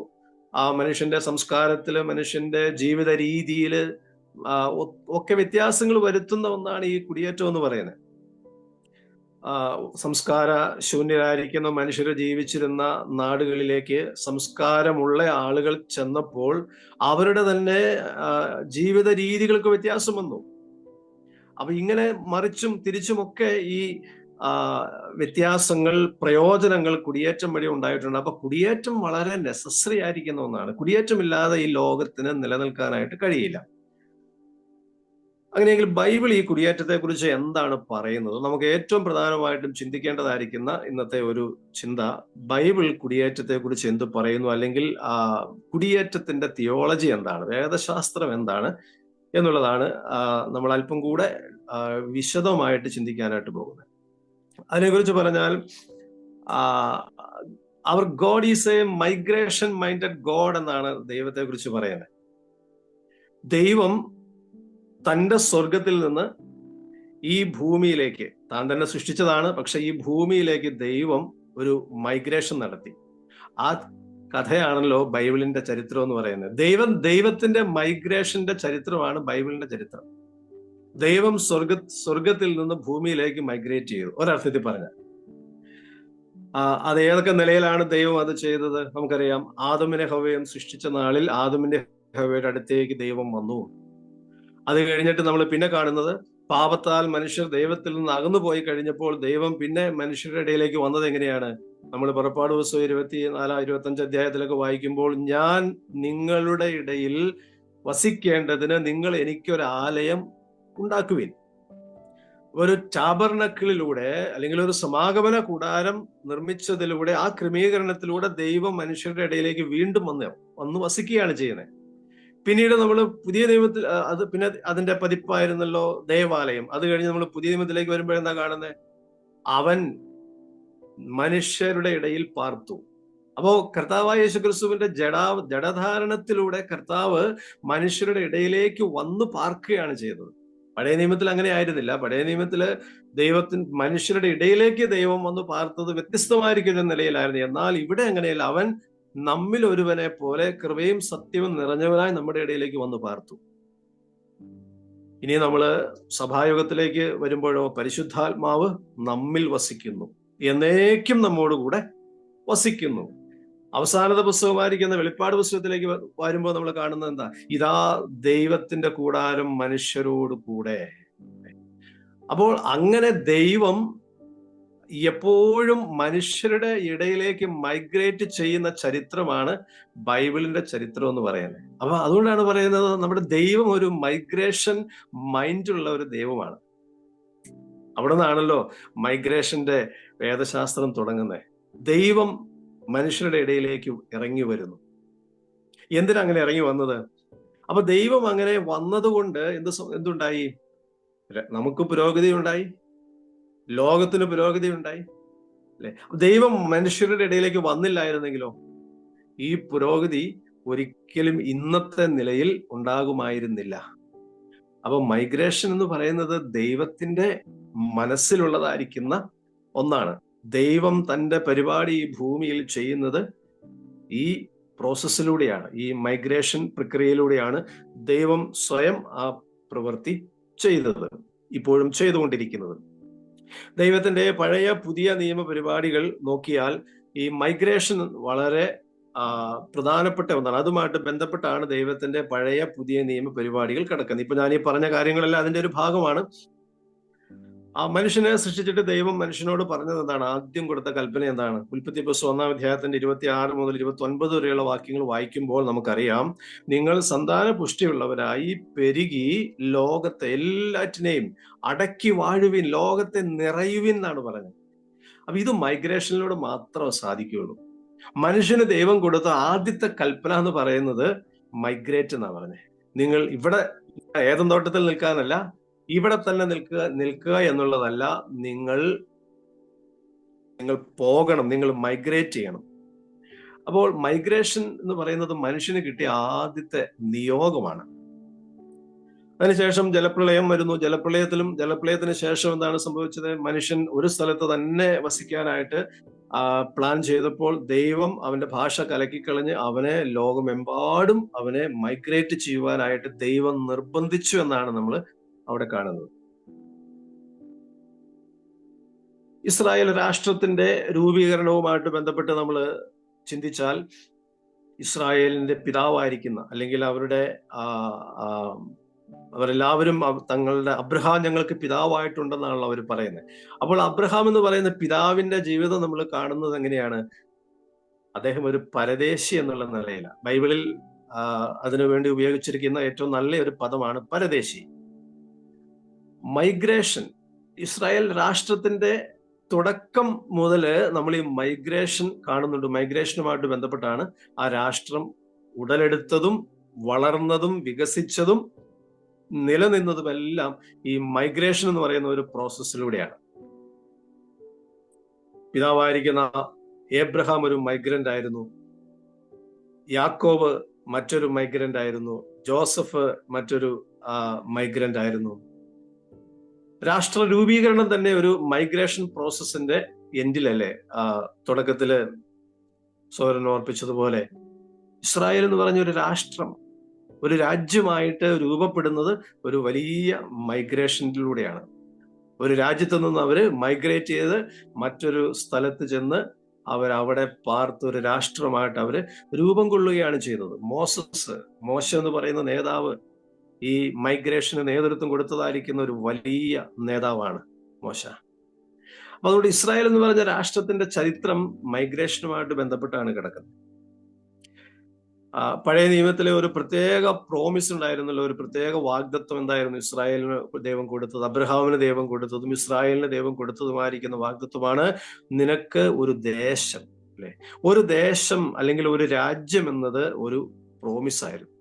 മനുഷ്യന്റെ സംസ്കാരത്തില്, മനുഷ്യന്റെ ജീവിത രീതിയില് ഒക്കെ വ്യത്യാസങ്ങൾ വരുത്തുന്ന ഒന്നാണ് ഈ കുടിയേറ്റം എന്ന് പറയുന്നത്. സംസ്കാര ശൂന്യരായിരിക്കുന്ന മനുഷ്യർ ജീവിച്ചിരുന്ന നാടുകളിലേക്ക് സംസ്കാരമുള്ള ആളുകൾ ചെന്നപ്പോൾ അവരുടെ തന്നെ ജീവിത രീതികൾക്ക് വ്യത്യാസം വന്നു. അപ്പൊ ഇങ്ങനെ മറിച്ചും തിരിച്ചുമൊക്കെ ഈ വ്യത്യാസങ്ങൾ, പ്രയോജനങ്ങൾ കുടിയേറ്റം വഴി ഉണ്ടായിട്ടുണ്ട്. അപ്പൊ കുടിയേറ്റം വളരെ നെസസറി ആയിരിക്കുന്ന ഒന്നാണ്. കുടിയേറ്റമില്ലാതെ ഈ ലോകത്തിന് നിലനിൽക്കാനായിട്ട് കഴിയില്ല. അങ്ങനെയെങ്കിൽ ബൈബിൾ ഈ കുടിയേറ്റത്തെ കുറിച്ച് എന്താണ് പറയുന്നത്? നമുക്ക് ഏറ്റവും പ്രധാനമായിട്ടും ചിന്തിക്കേണ്ടതായിരിക്കുന്ന ഇന്നത്തെ ഒരു ചിന്ത, ബൈബിൾ കുടിയേറ്റത്തെ കുറിച്ച് എന്ത് പറയുന്നു, അല്ലെങ്കിൽ കുടിയേറ്റത്തിന്റെ തിയോളജി എന്താണ്, വേദശാസ്ത്രം എന്താണ് എന്നുള്ളതാണ് നമ്മൾ അല്പം കൂടെ വിശദമായിട്ട് ചിന്തിക്കാനായിട്ട് പോകുന്നത്. അതിനെക്കുറിച്ച് പറഞ്ഞാൽ, അവർ God is a migration minded God എന്നാണ് ദൈവത്തെ കുറിച്ച് പറയുന്നത്. ദൈവം തന്റെ സ്വർഗത്തിൽ നിന്ന് ഈ ഭൂമിയിലേക്ക്, താൻ തന്നെ സൃഷ്ടിച്ചതാണ്, പക്ഷെ ഈ ഭൂമിയിലേക്ക് ദൈവം ഒരു മൈഗ്രേഷൻ നടത്തി. ആ കഥയാണല്ലോ ബൈബിളിന്റെ ചരിത്രം എന്ന് പറയുന്നത്. ദൈവത്തിന്റെ മൈഗ്രേഷന്റെ ചരിത്രമാണ് ബൈബിളിന്റെ ചരിത്രം. ദൈവം സ്വർഗത്തിൽ നിന്ന് ഭൂമിയിലേക്ക് മൈഗ്രേറ്റ് ചെയ്തു, ഒരർത്ഥത്തിൽ പറഞ്ഞാൽ. അത് ഏതൊക്കെ നിലയിലാണ് ദൈവം അത് ചെയ്തത് നമുക്കറിയാം. ആദമിനെ ഹവ്വയും സൃഷ്ടിച്ച നാളിൽ ആദമിന്റെ ഹവ്വയുടെ അടുത്തേക്ക് ദൈവം വന്നു. അത് കഴിഞ്ഞിട്ട് നമ്മൾ പിന്നെ കാണുന്നത്, പാപത്താൽ മനുഷ്യർ ദൈവത്തിൽ നിന്ന് അകന്നു പോയി കഴിഞ്ഞപ്പോൾ ദൈവം പിന്നെ മനുഷ്യരുടെ ഇടയിലേക്ക് വന്നത് എങ്ങനെയാണ്? നമ്മൾ പുറപ്പാട് ദിവസം 24-25 അധ്യായത്തിലൊക്കെ വായിക്കുമ്പോൾ, ഞാൻ നിങ്ങളുടെ ഇടയിൽ വസിക്കേണ്ടതിന് നിങ്ങൾ എനിക്കൊരു ആലയം ഉണ്ടാക്കുവിൻ. ഒരു ടാബർനക്കിളിലൂടെ അല്ലെങ്കിൽ ഒരു സമാഗമന കൂടാരം നിർമ്മിച്ചതിലൂടെ, ആ ക്രമീകരണത്തിലൂടെ ദൈവം മനുഷ്യരുടെ ഇടയിലേക്ക് വീണ്ടും വന്ന് വസിക്കുകയാണ് ചെയ്യുന്നത്. പിന്നീട് നമ്മൾ പുതിയ നിയമത്തിൽ അത് പിന്നെ അതിന്റെ പതിപ്പായിരുന്നല്ലോ ദേവാലയം. അത് കഴിഞ്ഞ് നമ്മൾ പുതിയ നിയമത്തിലേക്ക് വരുമ്പോഴെന്താ കാണുന്നത്? അവൻ മനുഷ്യരുടെ ഇടയിൽ പാർത്തു. അപ്പോ കർത്താവായ യേശുക്രിസ്തുവിന്റെ ജഡധാരണത്തിലൂടെ കർത്താവ് മനുഷ്യരുടെ ഇടയിലേക്ക് വന്നു പാർക്കുകയാണ് ചെയ്തത്. പഴയ നിയമത്തിൽ അങ്ങനെ ആയിരുന്നില്ല. പഴയ നിയമത്തില് മനുഷ്യരുടെ ഇടയിലേക്ക് ദൈവം വന്നു പാർത്തത് വ്യത്യസ്തമായിരിക്കുന്ന നിലയിലായിരുന്നു. എന്നാൽ ഇവിടെ അങ്ങനെയല്ല. അവൻ നമ്മിൽ ഒരുവനെ പോലെ കൃപയും സത്യവും നിറഞ്ഞവനായി നമ്മുടെ ഇടയിലേക്ക് വന്നു പാർത്തു. ഇനി നമ്മള് സഭായോഗത്തിലേക്ക് വരുമ്പോഴോ പരിശുദ്ധാത്മാവ് നമ്മിൽ വസിക്കുന്നു, എന്നേക്കും നമ്മോടുകൂടെ വസിക്കുന്നു. അവസാനത്തെ പുസ്തകമായിരിക്കുന്ന വെളിപ്പാട് പുസ്തകത്തിലേക്ക് വരുമ്പോൾ നമ്മൾ കാണുന്നത് എന്താ? ഇതാ ദൈവത്തിന്റെ കൂടാരം മനുഷ്യരോട് കൂടെ. അപ്പോൾ അങ്ങനെ ദൈവം എപ്പോഴും മനുഷ്യരുടെ ഇടയിലേക്ക് മൈഗ്രേറ്റ് ചെയ്യുന്ന ചരിത്രമാണ് ബൈബിളിന്റെ ചരിത്രം എന്ന് പറയുന്നത്. അപ്പൊ അതുകൊണ്ടാണ് പറയുന്നത് നമ്മുടെ ദൈവം ഒരു മൈഗ്രേഷൻ മൈൻഡുള്ള ഒരു ദൈവമാണ്. അവിടെ നിന്നാണല്ലോ മൈഗ്രേഷന്റെ വേദശാസ്ത്രം തുടങ്ങുന്നത്. ദൈവം മനുഷ്യരുടെ ഇടയിലേക്ക് ഇറങ്ങി വരുന്നു. എന്തിനാ അങ്ങനെ ഇറങ്ങി വന്നത്? അപ്പൊ ദൈവം അങ്ങനെ വന്നതുകൊണ്ട് എന്തുണ്ടായി? നമുക്ക് പുരോഗതി ഉണ്ടായി, ലോകത്തിന് പുരോഗതി ഉണ്ടായി, അല്ലെ? ദൈവം മനുഷ്യരുടെ ഇടയിലേക്ക് വന്നില്ലായിരുന്നെങ്കിലോ ഈ പുരോഗതി ഒരിക്കലും ഇന്നത്തെ നിലയിൽ ഉണ്ടാകുമായിരുന്നില്ല. അപ്പൊ മൈഗ്രേഷൻ എന്ന് പറയുന്നത് ദൈവത്തിന്റെ മനസ്സിലുള്ളതായിരിക്കുന്ന ഒന്നാണ്. ദൈവം തന്റെ പരിപാടി ഈ ഭൂമിയിൽ ചെയ്യുന്നത് ഈ പ്രോസസ്സിലൂടെയാണ്, ഈ മൈഗ്രേഷൻ പ്രക്രിയയിലൂടെയാണ് ദൈവം സ്വയം ആ പ്രവൃത്തി ചെയ്തത്, ഇപ്പോഴും ചെയ്തുകൊണ്ടിരിക്കുന്നത്. ദൈവത്തിന്റെ പഴയ പുതിയ നിയമ പരിപാടികൾ നോക്കിയാൽ ഈ മൈഗ്രേഷൻ വളരെ പ്രധാനപ്പെട്ട ഒന്നാണ്. അതുമായിട്ട് ബന്ധപ്പെട്ടാണ് ദൈവത്തിന്റെ പഴയ പുതിയ നിയമ പരിപാടികൾ കിടക്കുന്നത്. ഇപ്പൊ ഞാൻ ഈ പറഞ്ഞ കാര്യങ്ങളെല്ലാം അതിന്റെ ഒരു ഭാഗമാണ്. ആ മനുഷ്യനെ സൃഷ്ടിച്ചിട്ട് ദൈവം മനുഷ്യനോട് പറഞ്ഞത് എന്താണ്? ആദ്യം കൊടുത്ത കൽപ്പന എന്താണ്? ഉൽപ്പത്തി പുസ്തകം 1-ാം അധ്യായത്തിന്റെ 26 മുതൽ 29 വരെയുള്ള വാക്യങ്ങൾ വായിക്കുമ്പോൾ നമുക്കറിയാം, നിങ്ങൾ സന്താന പുഷ്ടിയുള്ളവരായി പെരുകി ലോകത്തെ എല്ലാറ്റിനെയും അടക്കി വാഴുവിൻ, ലോകത്തെ നിറയുവിൻ എന്നാണ് പറഞ്ഞത്. അപ്പൊ ഇത് മൈഗ്രേഷനിലൂടെ മാത്രമേ സാധിക്കുകയുള്ളൂ. മനുഷ്യന് ദൈവം കൊടുത്ത ആദ്യത്തെ കൽപ്പന എന്ന് പറയുന്നത് മൈഗ്രേറ്റ് എന്നാ പറഞ്ഞത്. നിങ്ങൾ ഇവിടെ ഏതൻ തോട്ടത്തിൽ നിൽക്കാനല്ല, ഇവിടെ തന്നെ നിൽക്കുക എന്നുള്ളതല്ല, നിങ്ങൾ പോകണം, നിങ്ങൾ മൈഗ്രേറ്റ് ചെയ്യണം. അപ്പോൾ മൈഗ്രേഷൻ എന്ന് പറയുന്നത് മനുഷ്യന് കിട്ടിയ ആദ്യത്തെ നിയോഗമാണ്. അതിനുശേഷം ജലപ്രളയം വരുന്നു. ജലപ്രളയത്തിന് ശേഷം എന്താണ് സംഭവിച്ചത്? മനുഷ്യൻ ഒരു സ്ഥലത്ത് തന്നെ വസിക്കാനായിട്ട് പ്ലാൻ ചെയ്തപ്പോൾ ദൈവം അവന്റെ ഭാഷ കലക്കിക്കളഞ്ഞ് അവനെ ലോകമെമ്പാടും അവനെ മൈഗ്രേറ്റ് ചെയ്യുവാനായിട്ട് ദൈവം നിർബന്ധിച്ചു എന്നാണ് നമ്മൾ അവിടെ കാണുന്നത്. ഇസ്രായേൽ രാഷ്ട്രത്തിന്റെ രൂപീകരണവുമായിട്ട് ബന്ധപ്പെട്ട് നമ്മൾ ചിന്തിച്ചാൽ, ഇസ്രായേലിന്റെ പിതാവായിരിക്കുന്ന, അല്ലെങ്കിൽ അവരെല്ലാവരും തങ്ങളുടെ അബ്രഹാം ഞങ്ങൾക്ക് പിതാവായിട്ടുണ്ടെന്നാണല്ലോ അവർ പറയുന്നത്. അപ്പോൾ അബ്രഹാം എന്ന് പറയുന്ന പിതാവിന്റെ ജീവിതം നമ്മൾ കാണുന്നത് എങ്ങനെയാണ്? അദ്ദേഹം ഒരു പരദേശി എന്നുള്ള നിലയിലാണ്. ബൈബിളിൽ അതിനുവേണ്ടി ഉപയോഗിച്ചിരിക്കുന്ന ഏറ്റവും നല്ല ഒരു പദമാണ് പരദേശി. മൈഗ്രേഷൻ, ഇസ്രായേൽ രാഷ്ട്രത്തിന്റെ തുടക്കം മുതൽ നമ്മൾ ഈ മൈഗ്രേഷൻ കാണുന്നുണ്ട്. മൈഗ്രേഷനുമായിട്ട് ബന്ധപ്പെട്ടാണ് ആ രാഷ്ട്രം ഉടലെടുത്തതും വളർന്നതും വികസിച്ചതും നിലനിന്നതുമെല്ലാം ഈ മൈഗ്രേഷൻ എന്ന് പറയുന്ന ഒരു പ്രോസസ്സിലൂടെയാണ്. പിതാവായിരിക്കുന്ന ഏബ്രഹാം ഒരു മൈഗ്രന്റ് ആയിരുന്നു, യാക്കോബ് മറ്റൊരു മൈഗ്രന്റ് ആയിരുന്നു, ജോസഫ് മറ്റൊരു മൈഗ്രന്റ് ആയിരുന്നു. രാഷ്ട്ര രൂപീകരണം തന്നെ ഒരു മൈഗ്രേഷൻ പ്രോസസ്സിന്റെ എൻഡിലല്ലേ? തുടക്കത്തില് സോരൻ ഓർപ്പിച്ചതുപോലെ ഇസ്രായേൽ എന്ന് പറഞ്ഞ ഒരു രാഷ്ട്രം, ഒരു രാജ്യമായിട്ട് രൂപപ്പെടുന്നത് ഒരു വലിയ മൈഗ്രേഷനിലൂടെയാണ്. ഒരു രാജ്യത്തു നിന്ന് അവര് മൈഗ്രേറ്റ് ചെയ്ത് മറ്റൊരു സ്ഥലത്ത് ചെന്ന് അവരവിടെ പാർത്ത് ഒരു രാഷ്ട്രമായിട്ട് അവര് രൂപം കൊള്ളുകയാണ് ചെയ്തത്. മോശ എന്ന് പറയുന്ന നേതാവ് ഈ മൈഗ്രേഷന് നേതൃത്വം കൊടുത്തതായിരിക്കുന്ന ഒരു വലിയ നേതാവാണ് മോശ. അപ്പൊ അതുകൊണ്ട് ഇസ്രായേൽ എന്ന് പറഞ്ഞ രാഷ്ട്രത്തിന്റെ ചരിത്രം മൈഗ്രേഷനുമായിട്ട് ബന്ധപ്പെട്ടാണ് കിടക്കുന്നത്. പഴയ നിയമത്തിലെ ഒരു പ്രത്യേക പ്രോമിസ് ഉണ്ടായിരുന്നല്ലോ, ഒരു പ്രത്യേക വാഗ്ദത്വം എന്തായിരുന്നു ഇസ്രായേലിന് ദൈവം കൊടുത്തത്, അബ്രഹാമിന് ദൈവം കൊടുത്തതും ഇസ്രായേലിന് ദൈവം കൊടുത്തതുമായിരിക്കുന്ന വാഗ്ദത്വമാണ് നിനക്ക് ഒരു ദേശം, അല്ലെ? ഒരു ദേശം അല്ലെങ്കിൽ ഒരു രാജ്യം എന്നത് ഒരു പ്രോമിസ് ആയിരുന്നു.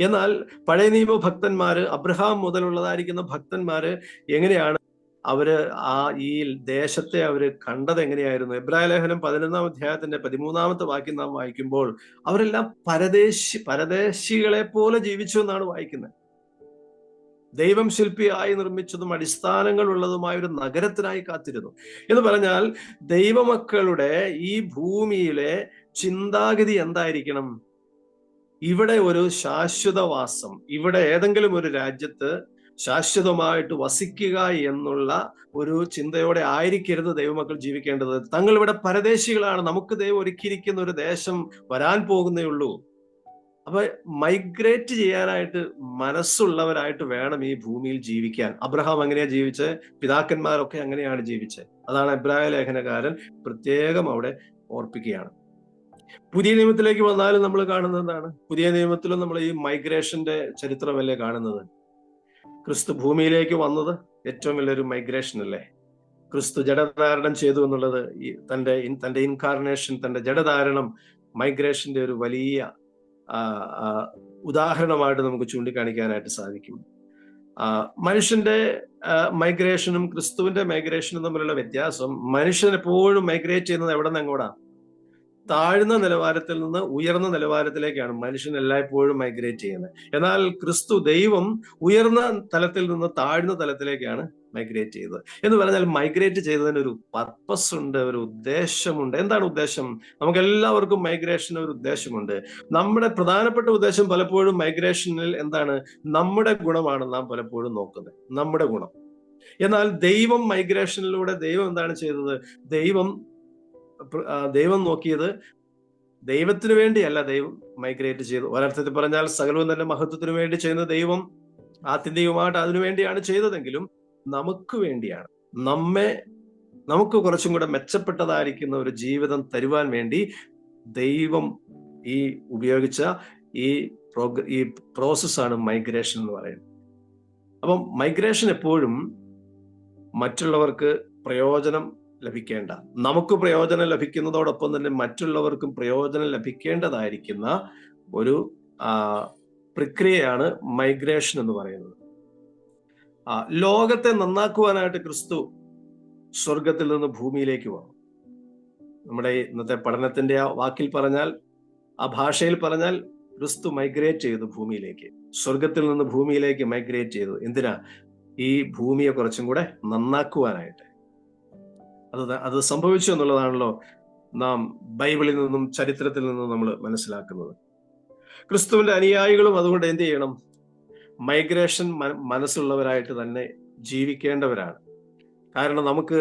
എന്നാൽ പഴയ നിയമ ഭക്തന്മാര്, അബ്രഹാം മുതലുള്ളതായിരിക്കുന്ന ഭക്തന്മാര് എങ്ങനെയാണ് അവര് ഈ ദേശത്തെ അവര് കണ്ടത് എങ്ങനെയായിരുന്നു? എബ്രായ ലേഖനം 11-ാം അധ്യായത്തിന്റെ 13-ാമത്തെ വാക്യം നാം വായിക്കുമ്പോൾ അവരെല്ലാം പരദേശികളെ പോലെ ജീവിച്ചു എന്നാണ് വായിക്കുന്നത്. ദൈവം ശില്പിയായി നിർമ്മിച്ചതും അടിസ്ഥാനങ്ങൾ ഉള്ളതുമായ ഒരു നഗരത്തിനായി കാത്തിരുന്നു എന്ന് പറഞ്ഞാൽ ദൈവമക്കളുടെ ഈ ഭൂമിയിലെ ചിന്താഗതി എന്തായിരിക്കണം? ഇവിടെ ഒരു ശാശ്വതവാസം, ഇവിടെ ഏതെങ്കിലും ഒരു രാജ്യത്ത് ശാശ്വതമായിട്ട് വസിക്കുക എന്നുള്ള ഒരു ചിന്തയോടെ ആയിരിക്കരുത് ദൈവമക്കൾ ജീവിക്കേണ്ടത്. തങ്ങൾ ഇവിടെ പരദേശികളാണ്, നമുക്ക് ദൈവം ഒരുക്കിയിരിക്കുന്ന ഒരു ദേശം വരാൻ പോകുന്നേ ഉള്ളൂ. അപ്പൊ മൈഗ്രേറ്റ് ചെയ്യാനായിട്ട് മനസ്സുള്ളവരായിട്ട് വേണം ഈ ഭൂമിയിൽ ജീവിക്കാൻ. അബ്രഹാം അങ്ങനെയാ ജീവിച്ചത്, പിതാക്കന്മാരൊക്കെ അങ്ങനെയാണ് ജീവിച്ചത്. അതാണ് എബ്രായ ലേഖനകാരൻ പ്രത്യേകം അവിടെ ഓർപ്പിക്കുകയാണ്. പുതിയ നിയമത്തിലേക്ക് വന്നാലും നമ്മൾ കാണുന്നത് എന്താണ്? പുതിയ നിയമത്തിലും നമ്മൾ ഈ മൈഗ്രേഷന്റെ ചരിത്രമല്ലേ കാണുന്നത്. ക്രിസ്തു ഭൂമിയിലേക്ക് വന്നത് ഏറ്റവും വലിയൊരു മൈഗ്രേഷൻ അല്ലേ? ക്രിസ്തു ജഡധാരണം ചെയ്തു എന്നുള്ളത് തന്റെ ഇൻകാർണേഷൻ, തന്റെ ജഡധാരണം മൈഗ്രേഷന്റെ ഒരു വലിയ ഉദാഹരണമായിട്ട് നമുക്ക് ചൂണ്ടിക്കാണിക്കാനായിട്ട് സാധിക്കും. മനുഷ്യന്റെ മൈഗ്രേഷനും ക്രിസ്തുവിന്റെ മൈഗ്രേഷനും തമ്മിലുള്ള വ്യത്യാസം, മനുഷ്യൻ എപ്പോഴും മൈഗ്രേറ്റ് ചെയ്യുന്നത് എവിടെ നിന്ന് എങ്ങോട്ടാ? താഴ്ന്ന നിലവാരത്തിൽ നിന്ന് ഉയർന്ന നിലവാരത്തിലേക്കാണ് മനുഷ്യൻ എല്ലായ്പ്പോഴും മൈഗ്രേറ്റ് ചെയ്യുന്നത്. എന്നാൽ ക്രിസ്തു, ദൈവം ഉയർന്ന തലത്തിൽ നിന്ന് താഴ്ന്ന തലത്തിലേക്കാണ് മൈഗ്രേറ്റ് ചെയ്തത്. എന്ന് പറഞ്ഞാൽ മൈഗ്രേറ്റ് ചെയ്തതിന് ഒരു പർപ്പസ് ഉണ്ട്, ഒരു ഉദ്ദേശമുണ്ട്. എന്താണ് ഉദ്ദേശം? നമുക്ക് എല്ലാവർക്കും മൈഗ്രേഷന് ഒരു ഉദ്ദേശമുണ്ട്. നമ്മുടെ പ്രധാനപ്പെട്ട ഉദ്ദേശം പലപ്പോഴും മൈഗ്രേഷനിൽ എന്താണ്? നമ്മുടെ ഗുണമാണ് നാം പലപ്പോഴും നോക്കുന്നത്, നമ്മുടെ ഗുണം. എന്നാൽ ദൈവം മൈഗ്രേഷനിലൂടെ ദൈവം എന്താണ് ചെയ്തത്? ദൈവം നോക്കിയത് ദൈവത്തിന് വേണ്ടിയല്ല ദൈവം മൈഗ്രേറ്റ് ചെയ്തു. ഒരർത്ഥത്തിൽ പറഞ്ഞാൽ സകലവും തന്നെ മഹത്വത്തിന് വേണ്ടി ചെയ്യുന്ന ദൈവം ആത്യന്തികമായിട്ട് അതിനുവേണ്ടിയാണ് ചെയ്തതെങ്കിലും നമുക്ക് വേണ്ടിയാണ്. നമുക്ക് കുറച്ചും കൂടെ മെച്ചപ്പെട്ടതായിരിക്കുന്ന ഒരു ജീവിതം തരുവാൻ വേണ്ടി ദൈവം ഉപയോഗിച്ച ഈ പ്രോസസ്സാണ് മൈഗ്രേഷൻ എന്ന് പറയുന്നത്. അപ്പം മൈഗ്രേഷൻ എപ്പോഴും മറ്റുള്ളവർക്ക് പ്രയോജനം ലഭിക്കേണ്ട, നമുക്ക് പ്രയോജനം ലഭിക്കുന്നതോടൊപ്പം തന്നെ മറ്റുള്ളവർക്കും പ്രയോജനം ലഭിക്കേണ്ടതായിരിക്കുന്ന ഒരു പ്രക്രിയയാണ് മൈഗ്രേഷൻ എന്ന് പറയുന്നത്. ലോകത്തെ നന്നാക്കുവാനായിട്ട് ക്രിസ്തു സ്വർഗത്തിൽ നിന്ന് ഭൂമിയിലേക്ക് വന്നു. നമ്മുടെ ഇന്നത്തെ പഠനത്തിന്റെ ആ വാക്കിൽ പറഞ്ഞാൽ, ആ ഭാഷയിൽ പറഞ്ഞാൽ, ക്രിസ്തു മൈഗ്രേറ്റ് ചെയ്തു ഭൂമിയിലേക്ക്, സ്വർഗത്തിൽ നിന്ന് ഭൂമിയിലേക്ക് മൈഗ്രേറ്റ് ചെയ്തു. എന്തിനാ? ഈ ഭൂമിയെ കുറച്ചും കൂടെ നന്നാക്കുവാനായിട്ട്. അത് സംഭവിച്ചു എന്നുള്ളതാണല്ലോ നാം ബൈബിളിൽ നിന്നും ചരിത്രത്തിൽ നിന്നും നമ്മൾ മനസ്സിലാക്കുന്നത്. ക്രിസ്തുവിന്റെ അനുയായികളും അതുകൊണ്ട് എന്ത് ചെയ്യണം? മൈഗ്രേഷൻ മനസ്സുള്ളവരായിട്ട് തന്നെ ജീവിക്കേണ്ടവരാണ്. കാരണം നമുക്ക്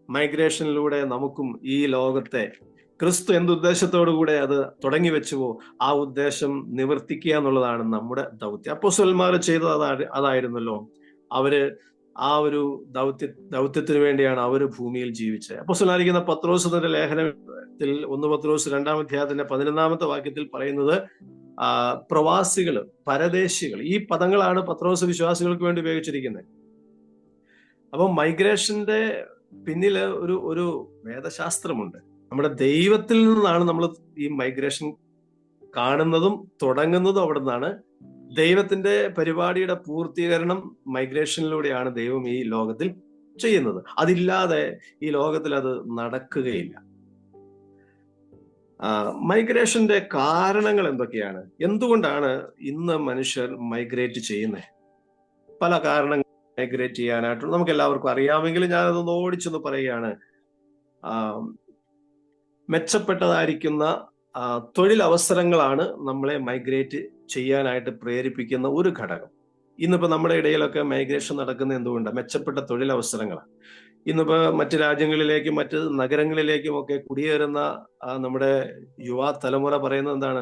മൈഗ്രേഷനിലൂടെ നമുക്കും ഈ ലോകത്തെ ക്രിസ്തു എന്തുദ്ദേശത്തോടു കൂടെ അത് തുടങ്ങി വെച്ചുവോ ആ ഉദ്ദേശം നിവർത്തിക്കുക എന്നുള്ളതാണ് നമ്മുടെ ദൗത്യം. അപ്പോസ്തലന്മാർ ചെയ്തത് അതായിരുന്നല്ലോ. അവര് ആ ഒരു ദൗത്യത്തിന് വേണ്ടിയാണ് അവര് ഭൂമിയിൽ ജീവിച്ചത്. അപ്പോസ്തലനായിരിക്കുന്ന പത്രോസ് തന്റെ ലേഖനത്തിൽ 1 പത്രോസ് 2-ാം അധ്യായത്തിന്റെ 11-ാമത്തെ വാക്യത്തിൽ പറയുന്നത് പ്രവാസികള്, പരദേശികൾ, ഈ പദങ്ങളാണ് പത്രോസ് വിശ്വാസികൾക്ക് വേണ്ടി ഉപയോഗിച്ചിരിക്കുന്നത്. അപ്പൊ മൈഗ്രേഷന്റെ പിന്നില് ഒരു വേദശാസ്ത്രമുണ്ട്. നമ്മുടെ ദൈവത്തിൽ നിന്നാണ് നമ്മൾ ഈ മൈഗ്രേഷൻ കാണുന്നതും തുടങ്ങുന്നതും അവിടെ നിന്നാണ്. ദൈവത്തിന്റെ പരിപാടിയുടെ പൂർത്തീകരണം മൈഗ്രേഷനിലൂടെയാണ് ദൈവം ഈ ലോകത്തിൽ ചെയ്യുന്നത്. അതില്ലാതെ ഈ ലോകത്തിൽ അത് നടക്കുകയില്ല. മൈഗ്രേഷന്റെ കാരണങ്ങൾ എന്തൊക്കെയാണ്? എന്തുകൊണ്ടാണ് ഇന്ന് മനുഷ്യർ മൈഗ്രേറ്റ് ചെയ്യുന്നത്? പല കാരണങ്ങൾ മൈഗ്രേറ്റ് ചെയ്യാനായിട്ട് നമുക്ക് എല്ലാവർക്കും അറിയാമെങ്കിലും ഞാനതൊന്ന് ഓടിച്ചൊന്ന് പറയുകയാണ്. മെച്ചപ്പെട്ടതായിരിക്കുന്ന തൊഴിലവസരങ്ങളാണ് നമ്മളെ മൈഗ്രേറ്റ് ചെയ്യാനായിട്ട് പ്രേരിപ്പിക്കുന്ന ഒരു ഘടകം. ഇന്നിപ്പോ നമ്മുടെ ഇടയിലൊക്കെ മൈഗ്രേഷൻ നടക്കുന്ന എന്തുകൊണ്ടാണ്? മെച്ചപ്പെട്ട തൊഴിലവസരങ്ങളാണ്. ഇന്നിപ്പോ മറ്റ് രാജ്യങ്ങളിലേക്കും മറ്റ് നഗരങ്ങളിലേക്കും ഒക്കെ കുടിയേറുന്ന നമ്മുടെ യുവ തലമുറ പറയുന്നത് എന്താണ്?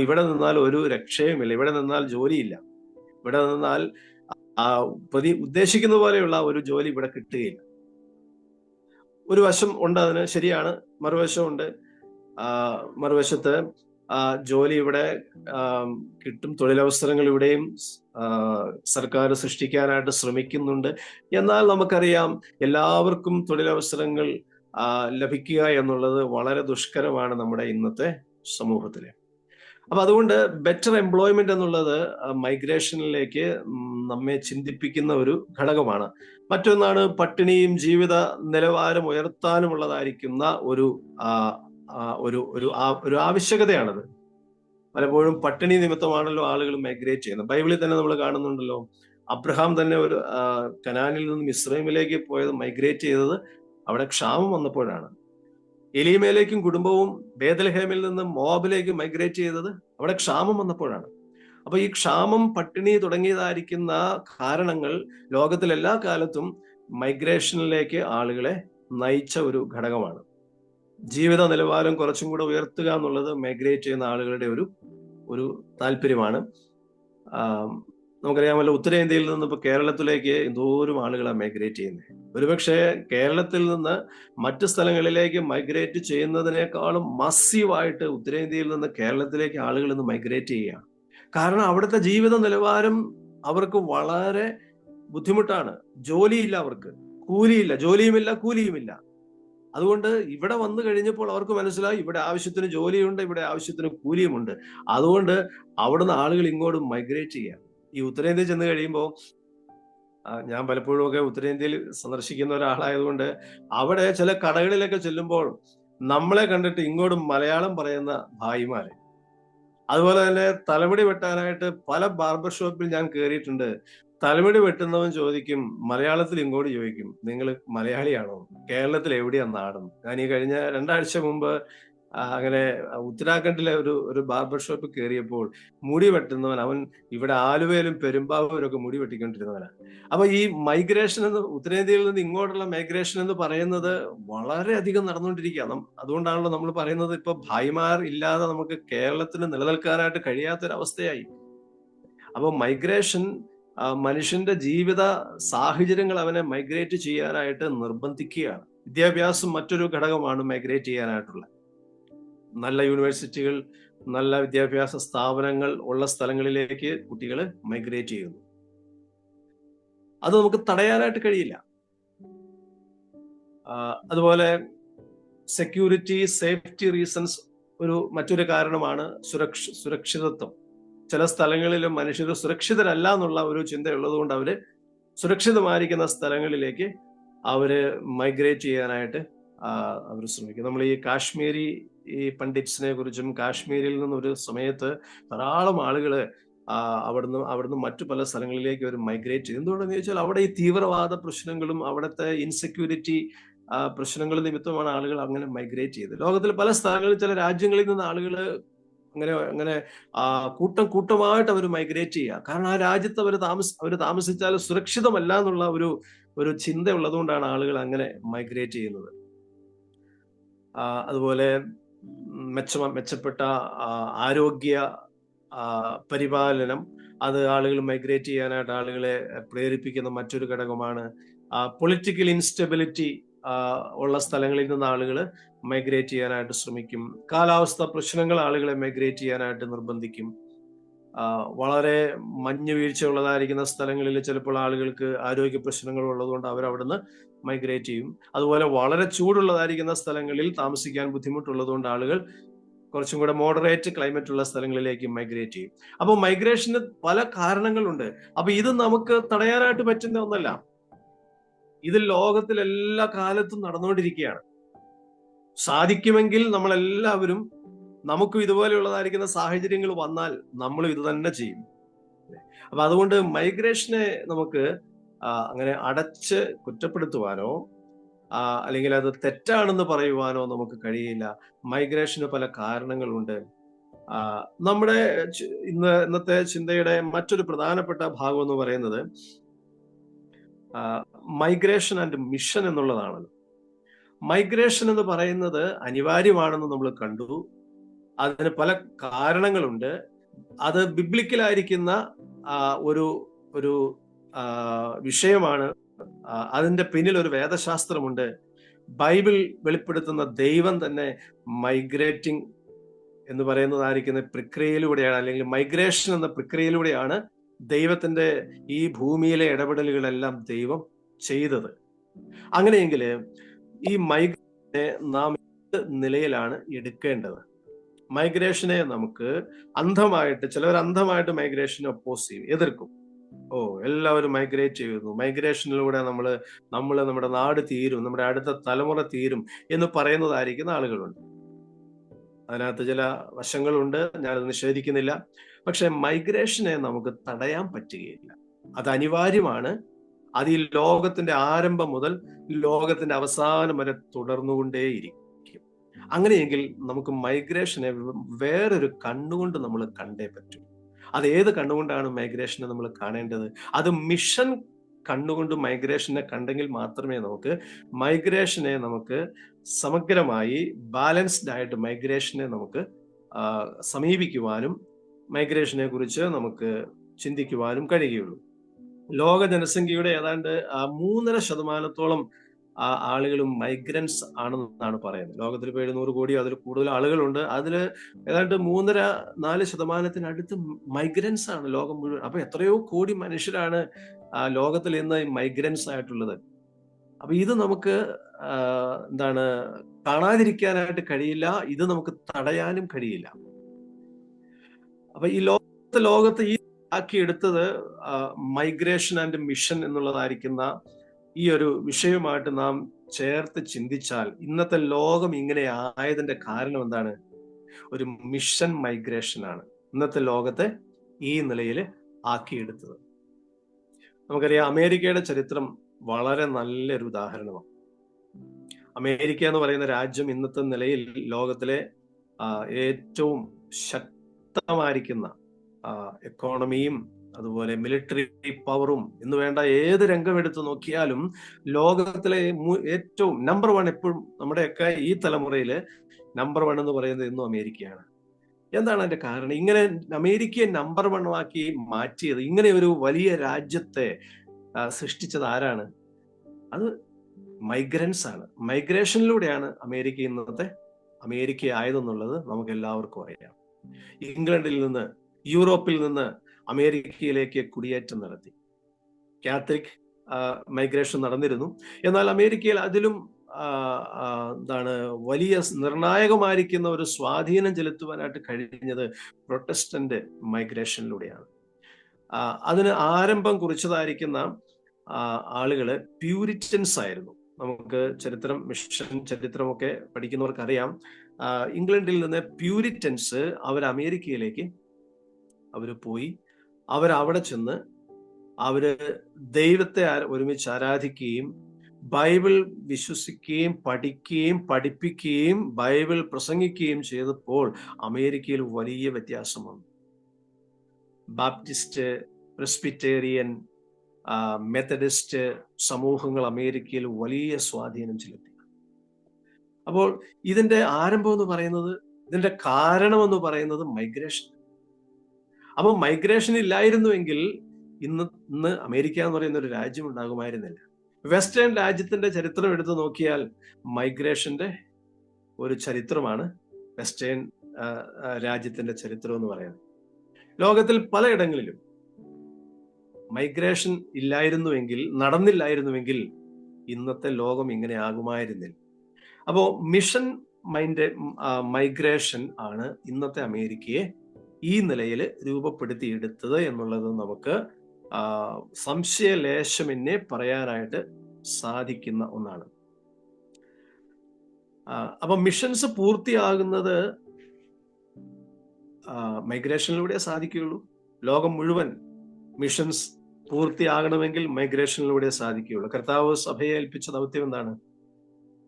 ഇവിടെ നിന്നാൽ ഒരു രക്ഷയുമില്ല, ഇവിടെ നിന്നാൽ ജോലിയില്ല, ഇവിടെ നിന്നാൽ ഉദ്ദേശിക്കുന്ന പോലെയുള്ള ഒരു ജോലി ഇവിടെ കിട്ടുകയില്ല. ഒരു വശം ഉണ്ട് അതിന്, ശരിയാണ്. മറുവശമുണ്ട്. മറുവശത്ത് ജോലി ഇവിടെ കിട്ടും, തൊഴിലവസരങ്ങൾ ഇവിടെയും സർക്കാർ സൃഷ്ടിക്കാനായിട്ട് ശ്രമിക്കുന്നുണ്ട്. എന്നാൽ നമുക്കറിയാം എല്ലാവർക്കും തൊഴിലവസരങ്ങൾ ലഭിക്കുക എന്നുള്ളത് വളരെ ദുഷ്കരമാണ് നമ്മുടെ ഇന്നത്തെ സമൂഹത്തില്. അപ്പൊ അതുകൊണ്ട് ബെറ്റർ എംപ്ലോയ്മെന്റ് എന്നുള്ളത് മൈഗ്രേഷനിലേക്ക് നമ്മെ ചിന്തിപ്പിക്കുന്ന ഒരു ഘടകമാണ്. മറ്റൊന്നാണ് പട്ടിണിയും ജീവിത നിലവാരം ഉയർത്താനുമുള്ളതായിരിക്കുന്ന ഒരു ഒരു ആവശ്യകതയാണത്. പലപ്പോഴും പട്ടിണി നിമിത്തമാണല്ലോ ആളുകൾ മൈഗ്രേറ്റ് ചെയ്യുന്നത്. ബൈബിളിൽ തന്നെ നമ്മൾ കാണുന്നുണ്ടല്ലോ, അബ്രഹാം തന്നെ ഒരു കനാനിൽ നിന്നും ഇസ്രായേലിലേക്ക് പോയത്, മൈഗ്രേറ്റ് ചെയ്തത് അവിടെ ക്ഷാമം വന്നപ്പോഴാണ്. എലീമേലേക്കും കുടുംബവും ബേത്ലഹേമിൽ നിന്ന് മോവാബിലേക്ക് മൈഗ്രേറ്റ് ചെയ്തത് അവിടെ ക്ഷാമം വന്നപ്പോഴാണ്. അപ്പൊ ഈ ക്ഷാമം, പട്ടിണി തുടങ്ങിയതായിരിക്കുന്ന കാരണങ്ങൾ ലോകത്തിൽ എല്ലാ കാലത്തും മൈഗ്രേഷനിലേക്ക് ആളുകളെ നയിച്ച ഒരു ഘടകമാണ്. ജീവിത നിലവാരം കുറച്ചും കൂടെ ഉയർത്തുക എന്നുള്ളത് മൈഗ്രേറ്റ് ചെയ്യുന്ന ആളുകളുടെ ഒരു താല്പര്യമാണ്. നമുക്കറിയാമല്ലോ, ഉത്തരേന്ത്യയിൽ നിന്ന് ഇപ്പൊ കേരളത്തിലേക്ക് എന്തോരം ആളുകളാണ് മൈഗ്രേറ്റ് ചെയ്യുന്നത്. ഒരുപക്ഷെ കേരളത്തിൽ നിന്ന് മറ്റു സ്ഥലങ്ങളിലേക്ക് മൈഗ്രേറ്റ് ചെയ്യുന്നതിനേക്കാളും മസീവായിട്ട് ഉത്തരേന്ത്യയിൽ നിന്ന് കേരളത്തിലേക്ക് ആളുകൾ ഇന്ന് മൈഗ്രേറ്റ് ചെയ്യുകയാണ്. കാരണം അവിടുത്തെ ജീവിത നിലവാരം അവർക്ക് വളരെ ബുദ്ധിമുട്ടാണ്. ജോലിയില്ല, അവർക്ക് കൂലിയില്ല, ജോലിയുമില്ല, കൂലിയുമില്ല. അതുകൊണ്ട് ഇവിടെ വന്നു കഴിഞ്ഞപ്പോൾ അവർക്ക് മനസ്സിലായി, ഇവിടെ ആവശ്യത്തിന് ജോലിയുണ്ട്, ഇവിടെ ആവശ്യത്തിന് കൂലിയുമുണ്ട്. അതുകൊണ്ട് അവിടുന്ന് ആളുകൾ ഇങ്ങോട്ട് മൈഗ്രേറ്റ് ചെയ്യാം. ഈ ഉത്തരേന്ത്യ ചെന്ന് കഴിയുമ്പോൾ, ഞാൻ പലപ്പോഴും ഒക്കെ ഉത്തരേന്ത്യയിൽ സന്ദർശിക്കുന്ന ഒരാളായതുകൊണ്ട് അവിടെ ചില കടകളിലൊക്കെ ചെല്ലുമ്പോൾ നമ്മളെ കണ്ടിട്ട് ഇങ്ങോട്ട് മലയാളം പറയുന്ന ഭായിമാര്, അതുപോലെ തന്നെ തലമുടി വെട്ടാനായിട്ട് പല ബാർബർ ഷോപ്പിൽ ഞാൻ കയറിയിട്ടുണ്ട്. തലമുടി വെട്ടുന്നവൻ ചോദിക്കും, മലയാളത്തിൽ ഇങ്ങോട്ട് ചോദിക്കും, നിങ്ങൾ മലയാളിയാണോ, കേരളത്തിൽ എവിടെയാ നാടും? ഞാൻ ഈ കഴിഞ്ഞ 2 ആഴ്ച മുമ്പ് അങ്ങനെ ഉത്തരാഖണ്ഡിലെ ഒരു ബാർബർ ഷോപ്പിൽ കയറിയപ്പോൾ മുടി വെട്ടുന്നവൻ, അവൻ ഇവിടെ ആലുവയിലും പെരുമ്പാവൂരും ഒക്കെ മുടി വെട്ടിക്കൊണ്ടിരുന്നവനാണ്. അപ്പൊ ഈ മൈഗ്രേഷൻ ഉത്തരേന്ത്യയിൽ നിന്ന് ഇങ്ങോട്ടുള്ള മൈഗ്രേഷൻ എന്ന് പറയുന്നത് വളരെയധികം നടന്നുകൊണ്ടിരിക്കുക. അതുകൊണ്ടാണല്ലോ നമ്മൾ പറയുന്നത്, ഇപ്പൊ ഭായിമാർ ഇല്ലാതെ നമുക്ക് കേരളത്തിന് നിലനിൽക്കാനായിട്ട് കഴിയാത്തൊരവസ്ഥയായി. അപ്പൊ മൈഗ്രേഷൻ മനുഷ്യന്റെ ജീവിത സാഹചര്യങ്ങൾ അവനെ മൈഗ്രേറ്റ് ചെയ്യാനായിട്ട് നിർബന്ധിക്കുകയാണ്. വിദ്യാഭ്യാസം മറ്റൊരു ഘടകമാണ് മൈഗ്രേറ്റ് ചെയ്യാനായിട്ടുള്ള. നല്ല യൂണിവേഴ്സിറ്റികൾ, നല്ല വിദ്യാഭ്യാസ സ്ഥാപനങ്ങൾ ഉള്ള സ്ഥലങ്ങളിലേക്ക് കുട്ടികൾ മൈഗ്രേറ്റ് ചെയ്യുന്നു. അത് നമുക്ക് തടയാനായിട്ട് കഴിയില്ല. അതുപോലെ സെക്യൂരിറ്റി, സേഫ്റ്റി റീസൺസ് മറ്റൊരു കാരണമാണ്. സുരക്ഷിതത്വം. ചില സ്ഥലങ്ങളിൽ മനുഷ്യർ സുരക്ഷിതരല്ല എന്നുള്ള ഒരു ചിന്തയുള്ളത് കൊണ്ട് അവര് സുരക്ഷിതമായിരിക്കുന്ന സ്ഥലങ്ങളിലേക്ക് അവര് മൈഗ്രേറ്റ് ചെയ്യാനായിട്ട് അവർ ശ്രമിക്കും. നമ്മൾ ഈ കാശ്മീരി പണ്ഡിറ്റ്സിനെ കുറിച്ചും, കാശ്മീരിൽ നിന്നൊരു സമയത്ത് ധാരാളം ആളുകള് അവിടുന്ന് മറ്റു പല സ്ഥലങ്ങളിലേക്ക് അവർ മൈഗ്രേറ്റ് ചെയ്തു. എന്തുകൊണ്ടെന്ന് ചോദിച്ചാൽ അവിടെ ഈ തീവ്രവാദ പ്രശ്നങ്ങളും അവിടുത്തെ ഇൻസെക്യൂരിറ്റി പ്രശ്നങ്ങൾ നിമിത്തമാണ് ആളുകൾ അങ്ങനെ മൈഗ്രേറ്റ് ചെയ്തത്. ലോകത്തിൽ പല സ്ഥലങ്ങളിൽ, ചില രാജ്യങ്ങളിൽ നിന്ന് ആളുകൾ അങ്ങനെ കൂട്ടമായിട്ട് അവർ മൈഗ്രേറ്റ് ചെയ്യുക. കാരണം ആ രാജ്യത്ത് അവർ താമസിച്ചാൽ സുരക്ഷിതമല്ല എന്നുള്ള ഒരു ചിന്ത ഉള്ളതുകൊണ്ടാണ് ആളുകൾ അങ്ങനെ മൈഗ്രേറ്റ് ചെയ്യുന്നത്. അതുപോലെ മെച്ചപ്പെട്ട ആരോഗ്യ പരിപാലനം, അത് ആളുകൾ മൈഗ്രേറ്റ് ചെയ്യാനായിട്ട് ആളുകളെ പ്രേരിപ്പിക്കുന്ന മറ്റൊരു ഘടകമാണ്. പൊളിറ്റിക്കൽ ഇൻസ്റ്റെബിലിറ്റി ഉള്ള സ്ഥലങ്ങളിൽ നിന്ന് ആളുകൾ മൈഗ്രേറ്റ് ചെയ്യാനായിട്ട് ശ്രമിക്കും. കാലാവസ്ഥ പ്രശ്നങ്ങൾ ആളുകളെ മൈഗ്രേറ്റ് ചെയ്യാനായിട്ട് നിർബന്ധിക്കും. വളരെ മഞ്ഞ് വീഴ്ച ഉള്ളതായിരിക്കുന്ന സ്ഥലങ്ങളിൽ ചിലപ്പോൾ ആളുകൾക്ക് ആരോഗ്യ പ്രശ്നങ്ങൾ ഉള്ളതുകൊണ്ട് അവരവിടുന്ന് മൈഗ്രേറ്റ് ചെയ്യും. അതുപോലെ വളരെ ചൂടുള്ളതായിരിക്കുന്ന സ്ഥലങ്ങളിൽ താമസിക്കാൻ ബുദ്ധിമുട്ടുള്ളതുകൊണ്ട് ആളുകൾ കുറച്ചും കൂടെ മോഡറേറ്റ് ക്ലൈമറ്റ് ഉള്ള സ്ഥലങ്ങളിലേക്ക് മൈഗ്രേറ്റ് ചെയ്യും. അപ്പോൾ മൈഗ്രേഷന് പല കാരണങ്ങളുണ്ട്. അപ്പൊ ഇത് നമുക്ക് തടയാനായിട്ട് പറ്റുന്ന ഒന്നല്ല. ഇത് ലോകത്തിൽ എല്ലാ കാലത്തും നടന്നുകൊണ്ടിരിക്കുകയാണ്. സാധിക്കുമെങ്കിൽ നമ്മളെല്ലാവരും, നമുക്കും ഇതുപോലെയുള്ളതായിരിക്കുന്ന സാഹചര്യങ്ങൾ വന്നാൽ നമ്മളും ഇത് തന്നെ ചെയ്യും. അപ്പൊ അതുകൊണ്ട് മൈഗ്രേഷനെ നമുക്ക് അങ്ങനെ അടച്ച് കുറ്റപ്പെടുത്തുവാനോ അല്ലെങ്കിൽ അത് തെറ്റാണെന്ന് പറയുവാനോ നമുക്ക് കഴിയില്ല. മൈഗ്രേഷന് പല കാരണങ്ങളുണ്ട്. നമ്മുടെ ഇന്നത്തെ ചിന്തയുടെ മറ്റൊരു പ്രധാനപ്പെട്ട ഭാഗം എന്ന് പറയുന്നത് മൈഗ്രേഷൻ ആൻഡ് മിഷൻ എന്നുള്ളതാണല്ലോ. മൈഗ്രേഷൻ എന്ന് പറയുന്നത് അനിവാര്യമാണെന്ന് നമ്മൾ കണ്ടു. അതിന് പല കാരണങ്ങളുണ്ട്. അത് ബിബ്ലിക്കലായിരിക്കുന്ന ഒരു വിഷയമാണ്. അതിന്റെ പിന്നിൽ ഒരു വേദശാസ്ത്രമുണ്ട്. ബൈബിൾ വെളിപ്പെടുത്തുന്ന ദൈവം തന്നെ മൈഗ്രേറ്റിംഗ് എന്ന് പറയുന്നതായിരിക്കുന്ന പ്രക്രിയയിലൂടെയാണ്, അല്ലെങ്കിൽ മൈഗ്രേഷൻ എന്ന പ്രക്രിയയിലൂടെയാണ് ദൈവത്തിന്റെ ഈ ഭൂമിയിലെ ഇടപെടലുകളെല്ലാം ദൈവം ചെയ്തത്. അങ്ങനെയെങ്കിൽ ഈ മൈഗ്രേഷനെ നാം ഏത് നിലയിലാണ് എടുക്കേണ്ടത്? മൈഗ്രേഷനെ നമുക്ക് ചിലർ അന്ധമായിട്ട് മൈഗ്രേഷനെ ഒപ്പോസ് ചെയ്യും, എതിർക്കും. എല്ലാവരും മൈഗ്രേറ്റ് ചെയ്യുന്നു, മൈഗ്രേഷനിലൂടെ നമ്മുടെ നാട് തീരും, നമ്മുടെ അടുത്ത തലമുറ തീരും എന്ന് പറയുന്നതായിരിക്കുന്ന ആളുകളുണ്ട്. അതിനകത്ത് ചില വശങ്ങളുണ്ട്, ഞാനത് നിഷേധിക്കുന്നില്ല. പക്ഷെ മൈഗ്രേഷനെ നമുക്ക് തടയാൻ പറ്റുകയില്ല. അത് അനിവാര്യമാണ്. അത് ഈ ലോകത്തിന്റെ ആരംഭം മുതൽ ലോകത്തിന്റെ അവസാനം വരെ തുടർന്നുകൊണ്ടേയിരിക്കും. അങ്ങനെയെങ്കിൽ നമുക്ക് മൈഗ്രേഷനെ വേറൊരു കണ്ണുകൊണ്ട് നമ്മൾ കണ്ടേ പറ്റൂ. അത് ഏത് കണ്ണുകൊണ്ടാണ് മൈഗ്രേഷനെ നമ്മൾ കാണേണ്ടത്? അത് മിഷൻ കണ്ണുകൊണ്ട് മൈഗ്രേഷനെ കണ്ടെങ്കിൽ മാത്രമേ നമുക്ക് സമഗ്രമായി ബാലൻസ്ഡ് ആയിട്ട് മൈഗ്രേഷനെ നമുക്ക് സമീപിക്കുവാനും മൈഗ്രേഷനെ കുറിച്ച് നമുക്ക് ചിന്തിക്കുവാനും കഴിയുകയുള്ളൂ. ലോക ജനസംഖ്യയുടെ ഏതാണ്ട് 3.5% ആളുകളും മൈഗ്രൻസ് ആണെന്നാണ് പറയുന്നത്. ലോകത്തിൽ ഇപ്പോൾ 700 കോടി, അതിൽ കൂടുതൽ ആളുകളുണ്ട്. അതിൽ ഏതാണ്ട് 3-4% മൈഗ്രൻസ് ആണ് ലോകം മുഴുവൻ. അപ്പൊ എത്രയോ കോടി മനുഷ്യരാണ് ലോകത്തിൽ ഇന്ന് മൈഗ്രൻസ് ആയിട്ടുള്ളത്. അപ്പൊ ഇത് നമുക്ക് കാണാതിരിക്കാനായിട്ട് കഴിയില്ല, ഇത് നമുക്ക് തടയാനും കഴിയില്ല. അപ്പൊ ഈ ലോകത്ത് ഈ ആക്കിയെടുത്തത് മൈഗ്രേഷൻ ആൻഡ് മിഷൻ എന്നുള്ളതായിരിക്കുന്ന ഈ ഒരു വിഷയവുമായിട്ട് നാം ചേർത്ത് ചിന്തിച്ചാൽ ഇന്നത്തെ ലോകം ഇങ്ങനെ ആയതിന്റെ കാരണം എന്താണ്? ഒരു മിഷൻ മൈഗ്രേഷൻ ആണ് ഇന്നത്തെ ലോകത്തെ ഈ നിലയിൽ ആക്കിയെടുത്തത്. നമുക്കറിയാം, അമേരിക്കയുടെ ചരിത്രം വളരെ നല്ലൊരു ഉദാഹരണമാണ്. അമേരിക്ക എന്ന് പറയുന്ന രാജ്യം ഇന്നത്തെ നിലയിൽ ലോകത്തിലെ ഏറ്റവും ശക്തമായിരിക്കുന്ന എക്കോണമിയും അതുപോലെ മിലിറ്ററി പവറും എന്ന് വേണ്ട ഏത് രംഗം എടുത്തു നോക്കിയാലും ലോകത്തിലെ ഏറ്റവും നമ്പർ 1, എപ്പോഴും നമ്മുടെയൊക്കെ ഈ തലമുറയില് നമ്പർ 1 എന്ന് പറയുന്നത് ഇന്നും അമേരിക്കയാണ്. എന്താണ് അതിന്റെ കാരണം? ഇങ്ങനെ അമേരിക്കയെ നമ്പർ 1 ആക്കി മാറ്റിയത്, ഇങ്ങനെ ഒരു വലിയ രാജ്യത്തെ സൃഷ്ടിച്ചത് ആരാണ്? അത് മൈഗ്രൻസ് ആണ്. മൈഗ്രേഷനിലൂടെയാണ് അമേരിക്ക ഇന്നത്തെ അമേരിക്ക ആയതെന്നുള്ളത് നമുക്ക് എല്ലാവർക്കും അറിയാം. ഇംഗ്ലണ്ടിൽ നിന്ന്, യൂറോപ്പിൽ നിന്ന് അമേരിക്കയിലേക്ക് കുടിയേറ്റം നടത്തി. കാത്തലിക് മൈഗ്രേഷൻ നടന്നിരുന്നു. എന്നാൽ അമേരിക്കയിൽ അതിലും വലിയ നിർണായകമായിരിക്കുന്ന ഒരു സ്വാധീനം ചെലുത്തുവാനായിട്ട് കഴിഞ്ഞത് പ്രൊട്ടസ്റ്റന്റ് മൈഗ്രേഷനിലൂടെയാണ്. അതിന് ആരംഭം കുറിച്ചതായിരിക്കുന്ന ആളുകള് പ്യൂരിറ്റൻസ് ആയിരുന്നു. നമുക്ക് മിഷൻ ചരിത്രമൊക്കെ പഠിക്കുന്നവർക്കറിയാം. ഇംഗ്ലണ്ടിൽ നിന്ന് പ്യൂരിറ്റൻസ് അമേരിക്കയിലേക്ക് പോയി. അവരവിടെ ചെന്ന് ദൈവത്തെ ഒരുമിച്ച് ആരാധിക്കുകയും ബൈബിൾ വിശ്വസിക്കുകയും പഠിക്കുകയും പഠിപ്പിക്കുകയും ബൈബിൾ പ്രസംഗിക്കുകയും ചെയ്തപ്പോൾ അമേരിക്കയിൽ വലിയ വ്യത്യാസം വന്നു. ബാപ്റ്റിസ്റ്റ്, പ്രെസ്ബിറ്റേറിയൻ, മെത്തഡിസ്റ്റ് സമൂഹങ്ങൾ അമേരിക്കയിൽ വലിയ സ്വാധീനം ചെലുത്തി. അപ്പോൾ ഇതിന്റെ ആരംഭം എന്ന് പറയുന്നത്, ഇതിന്റെ കാരണം എന്ന് പറയുന്നത് മൈഗ്രേഷൻ. അപ്പൊ മൈഗ്രേഷൻ ഇല്ലായിരുന്നുവെങ്കിൽ ഇന്ന് അമേരിക്ക എന്ന് പറയുന്ന ഒരു രാജ്യം ഉണ്ടാകുമായിരുന്നില്ല. വെസ്റ്റേൺ രാജ്യത്തിന്റെ ചരിത്രം എടുത്തു നോക്കിയാൽ മൈഗ്രേഷന്റെ ഒരു ചരിത്രമാണ് വെസ്റ്റേൺ രാജ്യത്തിന്റെ ചരിത്രം എന്ന് പറയുന്നത്. ലോകത്തിൽ പലയിടങ്ങളിലും മൈഗ്രേഷൻ നടന്നില്ലായിരുന്നുവെങ്കിൽ ഇന്നത്തെ ലോകം ഇങ്ങനെ ആകുമായിരുന്നില്ല. അപ്പോ മിഷൻ മൈഗ്രേഷൻ ആണ് ഇന്നത്തെ അമേരിക്കയെ ഈ നിലയിൽ രൂപപ്പെടുത്തിയെടുത്തത് എന്നുള്ളത് നമുക്ക് സംശയലേശമെന്നെ പറയാനായിട്ട് സാധിക്കുന്ന ഒന്നാണ്. അപ്പൊ മിഷൻസ് പൂർത്തിയാകുന്നത് മൈഗ്രേഷനിലൂടെ സാധിക്കുകയുള്ളൂ. ലോകം മുഴുവൻ മിഷൻസ് പൂർത്തിയാകണമെങ്കിൽ മൈഗ്രേഷനിലൂടെ സാധിക്കുകയുള്ളൂ. കർത്താവ് സഭയെ ഏൽപ്പിച്ച ദൗത്യം എന്താണ്?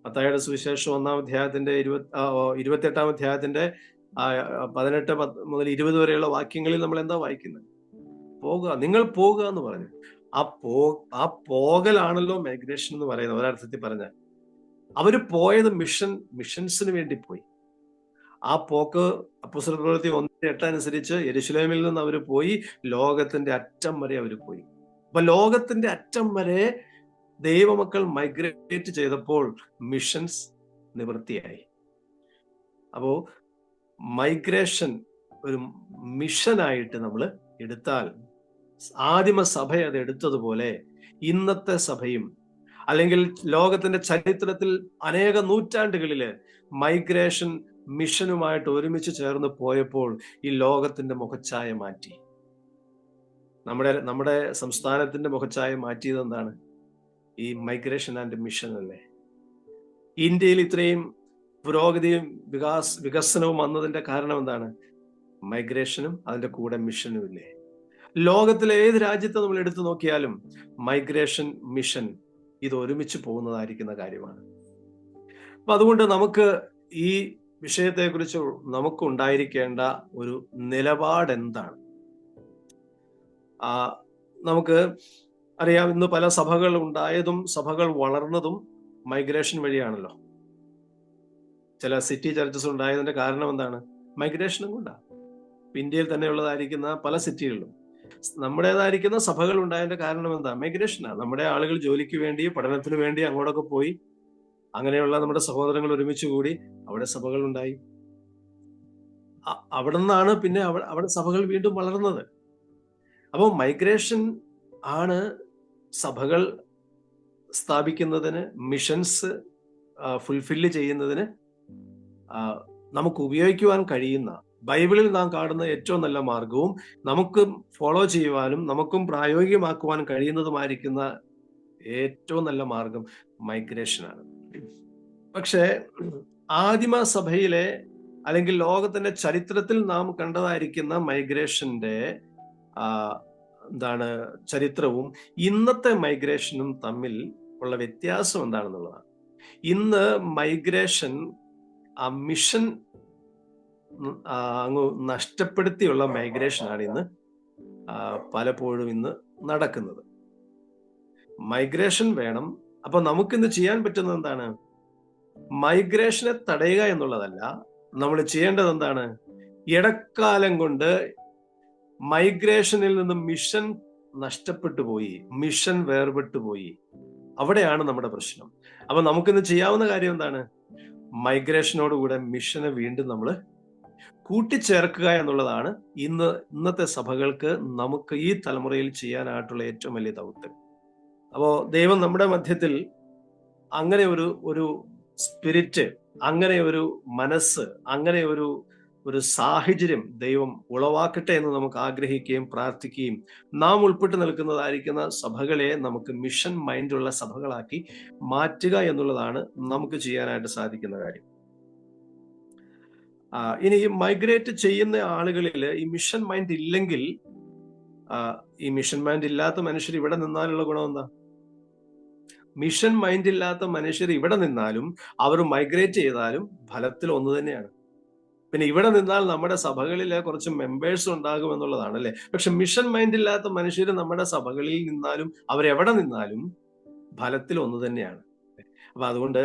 മത്തായിയുടെ സുവിശേഷം 1-ാം അധ്യായത്തിന്റെ 28-ാം അധ്യായത്തിന്റെ 18 മുതൽ 20 വരെയുള്ള വാക്യങ്ങളിൽ നമ്മൾ എന്താ വായിക്കുന്നത്? നിങ്ങൾ പോകുക എന്ന് പറഞ്ഞു. ആ പോകലാണല്ലോ മൈഗ്രേഷൻ എന്ന് പറയുന്നത്. ഒരർത്ഥത്തിൽ പറഞ്ഞാൽ അവര് പോയത് മിഷൻസിന് വേണ്ടി പോയി. ആ പോക്ക് അപ്പോസ്തലപ്രവൃത്തി 1:8 അനുസരിച്ച് യെരുശലേമിൽ നിന്ന് അവർ പോയി ലോകത്തിന്റെ അറ്റം വരെ അവർ പോയി. അപ്പൊ ലോകത്തിന്റെ അറ്റം വരെ ദൈവമക്കൾ മൈഗ്രേറ്റ് ചെയ്തപ്പോൾ മിഷൻസ് നിവൃത്തിയായി. അപ്പോ മൈഗ്രേഷൻ ഒരു മിഷനായിട്ട് നമ്മൾ എടുത്താൽ, ആദിമ സഭ അത് എടുത്തതുപോലെ ഇന്നത്തെ സഭയും, അല്ലെങ്കിൽ ലോകത്തിന്റെ ചരിത്രത്തിൽ അനേക നൂറ്റാണ്ടുകളില് മൈഗ്രേഷൻ മിഷനുമായിട്ട് ഒരുമിച്ച് ചേർന്ന് പോയപ്പോൾ ഈ ലോകത്തിന്റെ മുഖച്ഛായ മാറ്റി. നമ്മുടെ സംസ്ഥാനത്തിന്റെ മുഖച്ഛായ മാറ്റിയത് എന്താണ്? ഈ മൈഗ്രേഷൻ ആൻഡ് മിഷൻ അല്ലേ? ഇന്ത്യയിൽ ഇത്രയും പുരോഗതിയും വികസനവും വന്നതിന്റെ കാരണം എന്താണ്? മൈഗ്രേഷനും അതിന്റെ കൂടെ മിഷനും ഇല്ലേ? ലോകത്തിലെ ഏത് രാജ്യത്തെ നമ്മൾ എടുത്തു നോക്കിയാലും മൈഗ്രേഷൻ, മിഷൻ ഇത് ഒരുമിച്ച് പോകുന്നതായിരിക്കുന്ന കാര്യമാണ്. അപ്പൊ അതുകൊണ്ട് നമുക്ക് ഈ വിഷയത്തെക്കുറിച്ച് നമുക്ക് ഉണ്ടായിരിക്കേണ്ട ഒരു നിലപാട് എന്താണ്? നമുക്ക് അറിയാം, ഇന്ന് പല സഭകൾ ഉണ്ടായതും സഭകൾ വളർന്നതും മൈഗ്രേഷൻ വഴിയാണല്ലോ. ചില സിറ്റി ചർച്ചസ് ഉണ്ടായതിന്റെ കാരണം എന്താണ്? മൈഗ്രേഷനും കൊണ്ടാണ്. ഇന്ത്യയിൽ തന്നെ ഉള്ളതായിരിക്കുന്ന പല സിറ്റികളിലും നമ്മുടേതായിരിക്കുന്ന സഭകൾ ഉണ്ടായതിന്റെ കാരണം എന്താ? മൈഗ്രേഷനാണ്. നമ്മുടെ ആളുകൾ ജോലിക്ക് വേണ്ടി, പഠനത്തിന് വേണ്ടി അങ്ങോട്ടൊക്കെ പോയി. അങ്ങനെയുള്ള നമ്മുടെ സഹോദരങ്ങൾ ഒരുമിച്ച് കൂടി അവിടെ സഭകൾ ഉണ്ടായി. അവിടെ നിന്നാണ് പിന്നെ അവിടെ സഭകൾ വീണ്ടും വളർന്നത്. അപ്പോൾ മൈഗ്രേഷൻ ആണ് സഭകൾ സ്ഥാപിക്കുന്നതിന്, മിഷൻസ് ഫുൾഫില്ല് ചെയ്യുന്നതിന് നമുക്ക് ഉപയോഗിക്കുവാൻ കഴിയുന്ന, ബൈബിളിൽ നാം കാണുന്ന ഏറ്റവും നല്ല മാർഗവും നമുക്ക് ഫോളോ ചെയ്യുവാനും നമുക്കും പ്രായോഗികമാക്കുവാൻ കഴിയുന്നതുമായിരിക്കുന്ന ഏറ്റവും നല്ല മാർഗം മൈഗ്രേഷനാണ്. പക്ഷേ ആദിമ സഭയിലെ അല്ലെങ്കിൽ ലോകത്തിന്റെ ചരിത്രത്തിൽ നാം കണ്ടതായിരിക്കുന്ന മൈഗ്രേഷന്റെ ചരിത്രവും ഇന്നത്തെ മൈഗ്രേഷനും തമ്മിൽ ഉള്ള വ്യത്യാസം എന്താണെന്നുള്ളതാണ്. ഇന്ന് മൈഗ്രേഷൻ ആ മിഷൻ അങ്ങ് നഷ്ടപ്പെടുത്തിയുള്ള മൈഗ്രേഷനാണ് ഇന്ന് പലപ്പോഴും ഇന്ന് നടക്കുന്നത്. മൈഗ്രേഷൻ വേണം. അപ്പൊ നമുക്കിന്ന് ചെയ്യാൻ പറ്റുന്നത് എന്താണ്? മൈഗ്രേഷനെ തടയുക എന്നുള്ളതല്ല. നമ്മൾ ചെയ്യേണ്ടത് എന്താണ്? ഇടക്കാലം കൊണ്ട് മൈഗ്രേഷനിൽ നിന്ന് മിഷൻ നഷ്ടപ്പെട്ടു പോയി, മിഷൻ വേർപെട്ടു പോയി. അവിടെയാണ് നമ്മുടെ പ്രശ്നം. അപ്പൊ നമുക്കിന്ന് ചെയ്യാവുന്ന കാര്യം എന്താണ്? മൈഗ്രേഷനോടുകൂടെ മിഷനെ വീണ്ടും നമ്മൾ കൂട്ടിച്ചേർക്കുക എന്നുള്ളതാണ് ഇന്നത്തെ സഭകൾക്ക് നമുക്ക് ഈ തലമുറയിൽ ചെയ്യാനായിട്ടുള്ള ഏറ്റവും വലിയ ദൗത്യം. അപ്പോ ദൈവം നമ്മുടെ മധ്യത്തിൽ അങ്ങനെ ഒരു സ്പിരിറ്റ്, അങ്ങനെ ഒരു മനസ്സ്, അങ്ങനെ ഒരു സാഹചര്യം ദൈവം ഉളവാക്കട്ടെ എന്ന് നമുക്ക് ആഗ്രഹിക്കുകയും പ്രാർത്ഥിക്കുകയും നാം ഉൾപ്പെട്ട് നിൽക്കുന്നതായിരിക്കുന്ന സഭകളെ നമുക്ക് മിഷൻ മൈൻഡുള്ള സഭകളാക്കി മാറ്റുക എന്നുള്ളതാണ് നമുക്ക് ചെയ്യാനായിട്ട് സാധിക്കുന്ന കാര്യം. ഇനി മൈഗ്രേറ്റ് ചെയ്യുന്ന ആളുകളിൽ ഈ മിഷൻ മൈൻഡ് ഇല്ലെങ്കിൽ, ഈ മിഷൻ മൈൻഡ് ഇല്ലാത്ത മനുഷ്യർ ഇവിടെ നിന്നാലുള്ള ഗുണം എന്താ? മിഷൻ മൈൻഡ് ഇല്ലാത്ത മനുഷ്യർ ഇവിടെ നിന്നാലും അവർ മൈഗ്രേറ്റ് ചെയ്താലും ഫലത്തിൽ ഒന്ന് തന്നെയാണ്. പിന്നെ ഇവിടെ നിന്നാൽ നമ്മുടെ സഭകളിലെ കുറച്ച് മെമ്പേഴ്സ് ഉണ്ടാകും എന്നുള്ളതാണ് അല്ലെ. പക്ഷെ മിഷൻ മൈൻഡ് ഇല്ലാത്ത മനുഷ്യർ നമ്മുടെ സഭകളിൽ നിന്നാലും അവരെവിടെ നിന്നാലും ഫലത്തിൽ ഒന്ന് തന്നെയാണ്. അപ്പൊ അതുകൊണ്ട്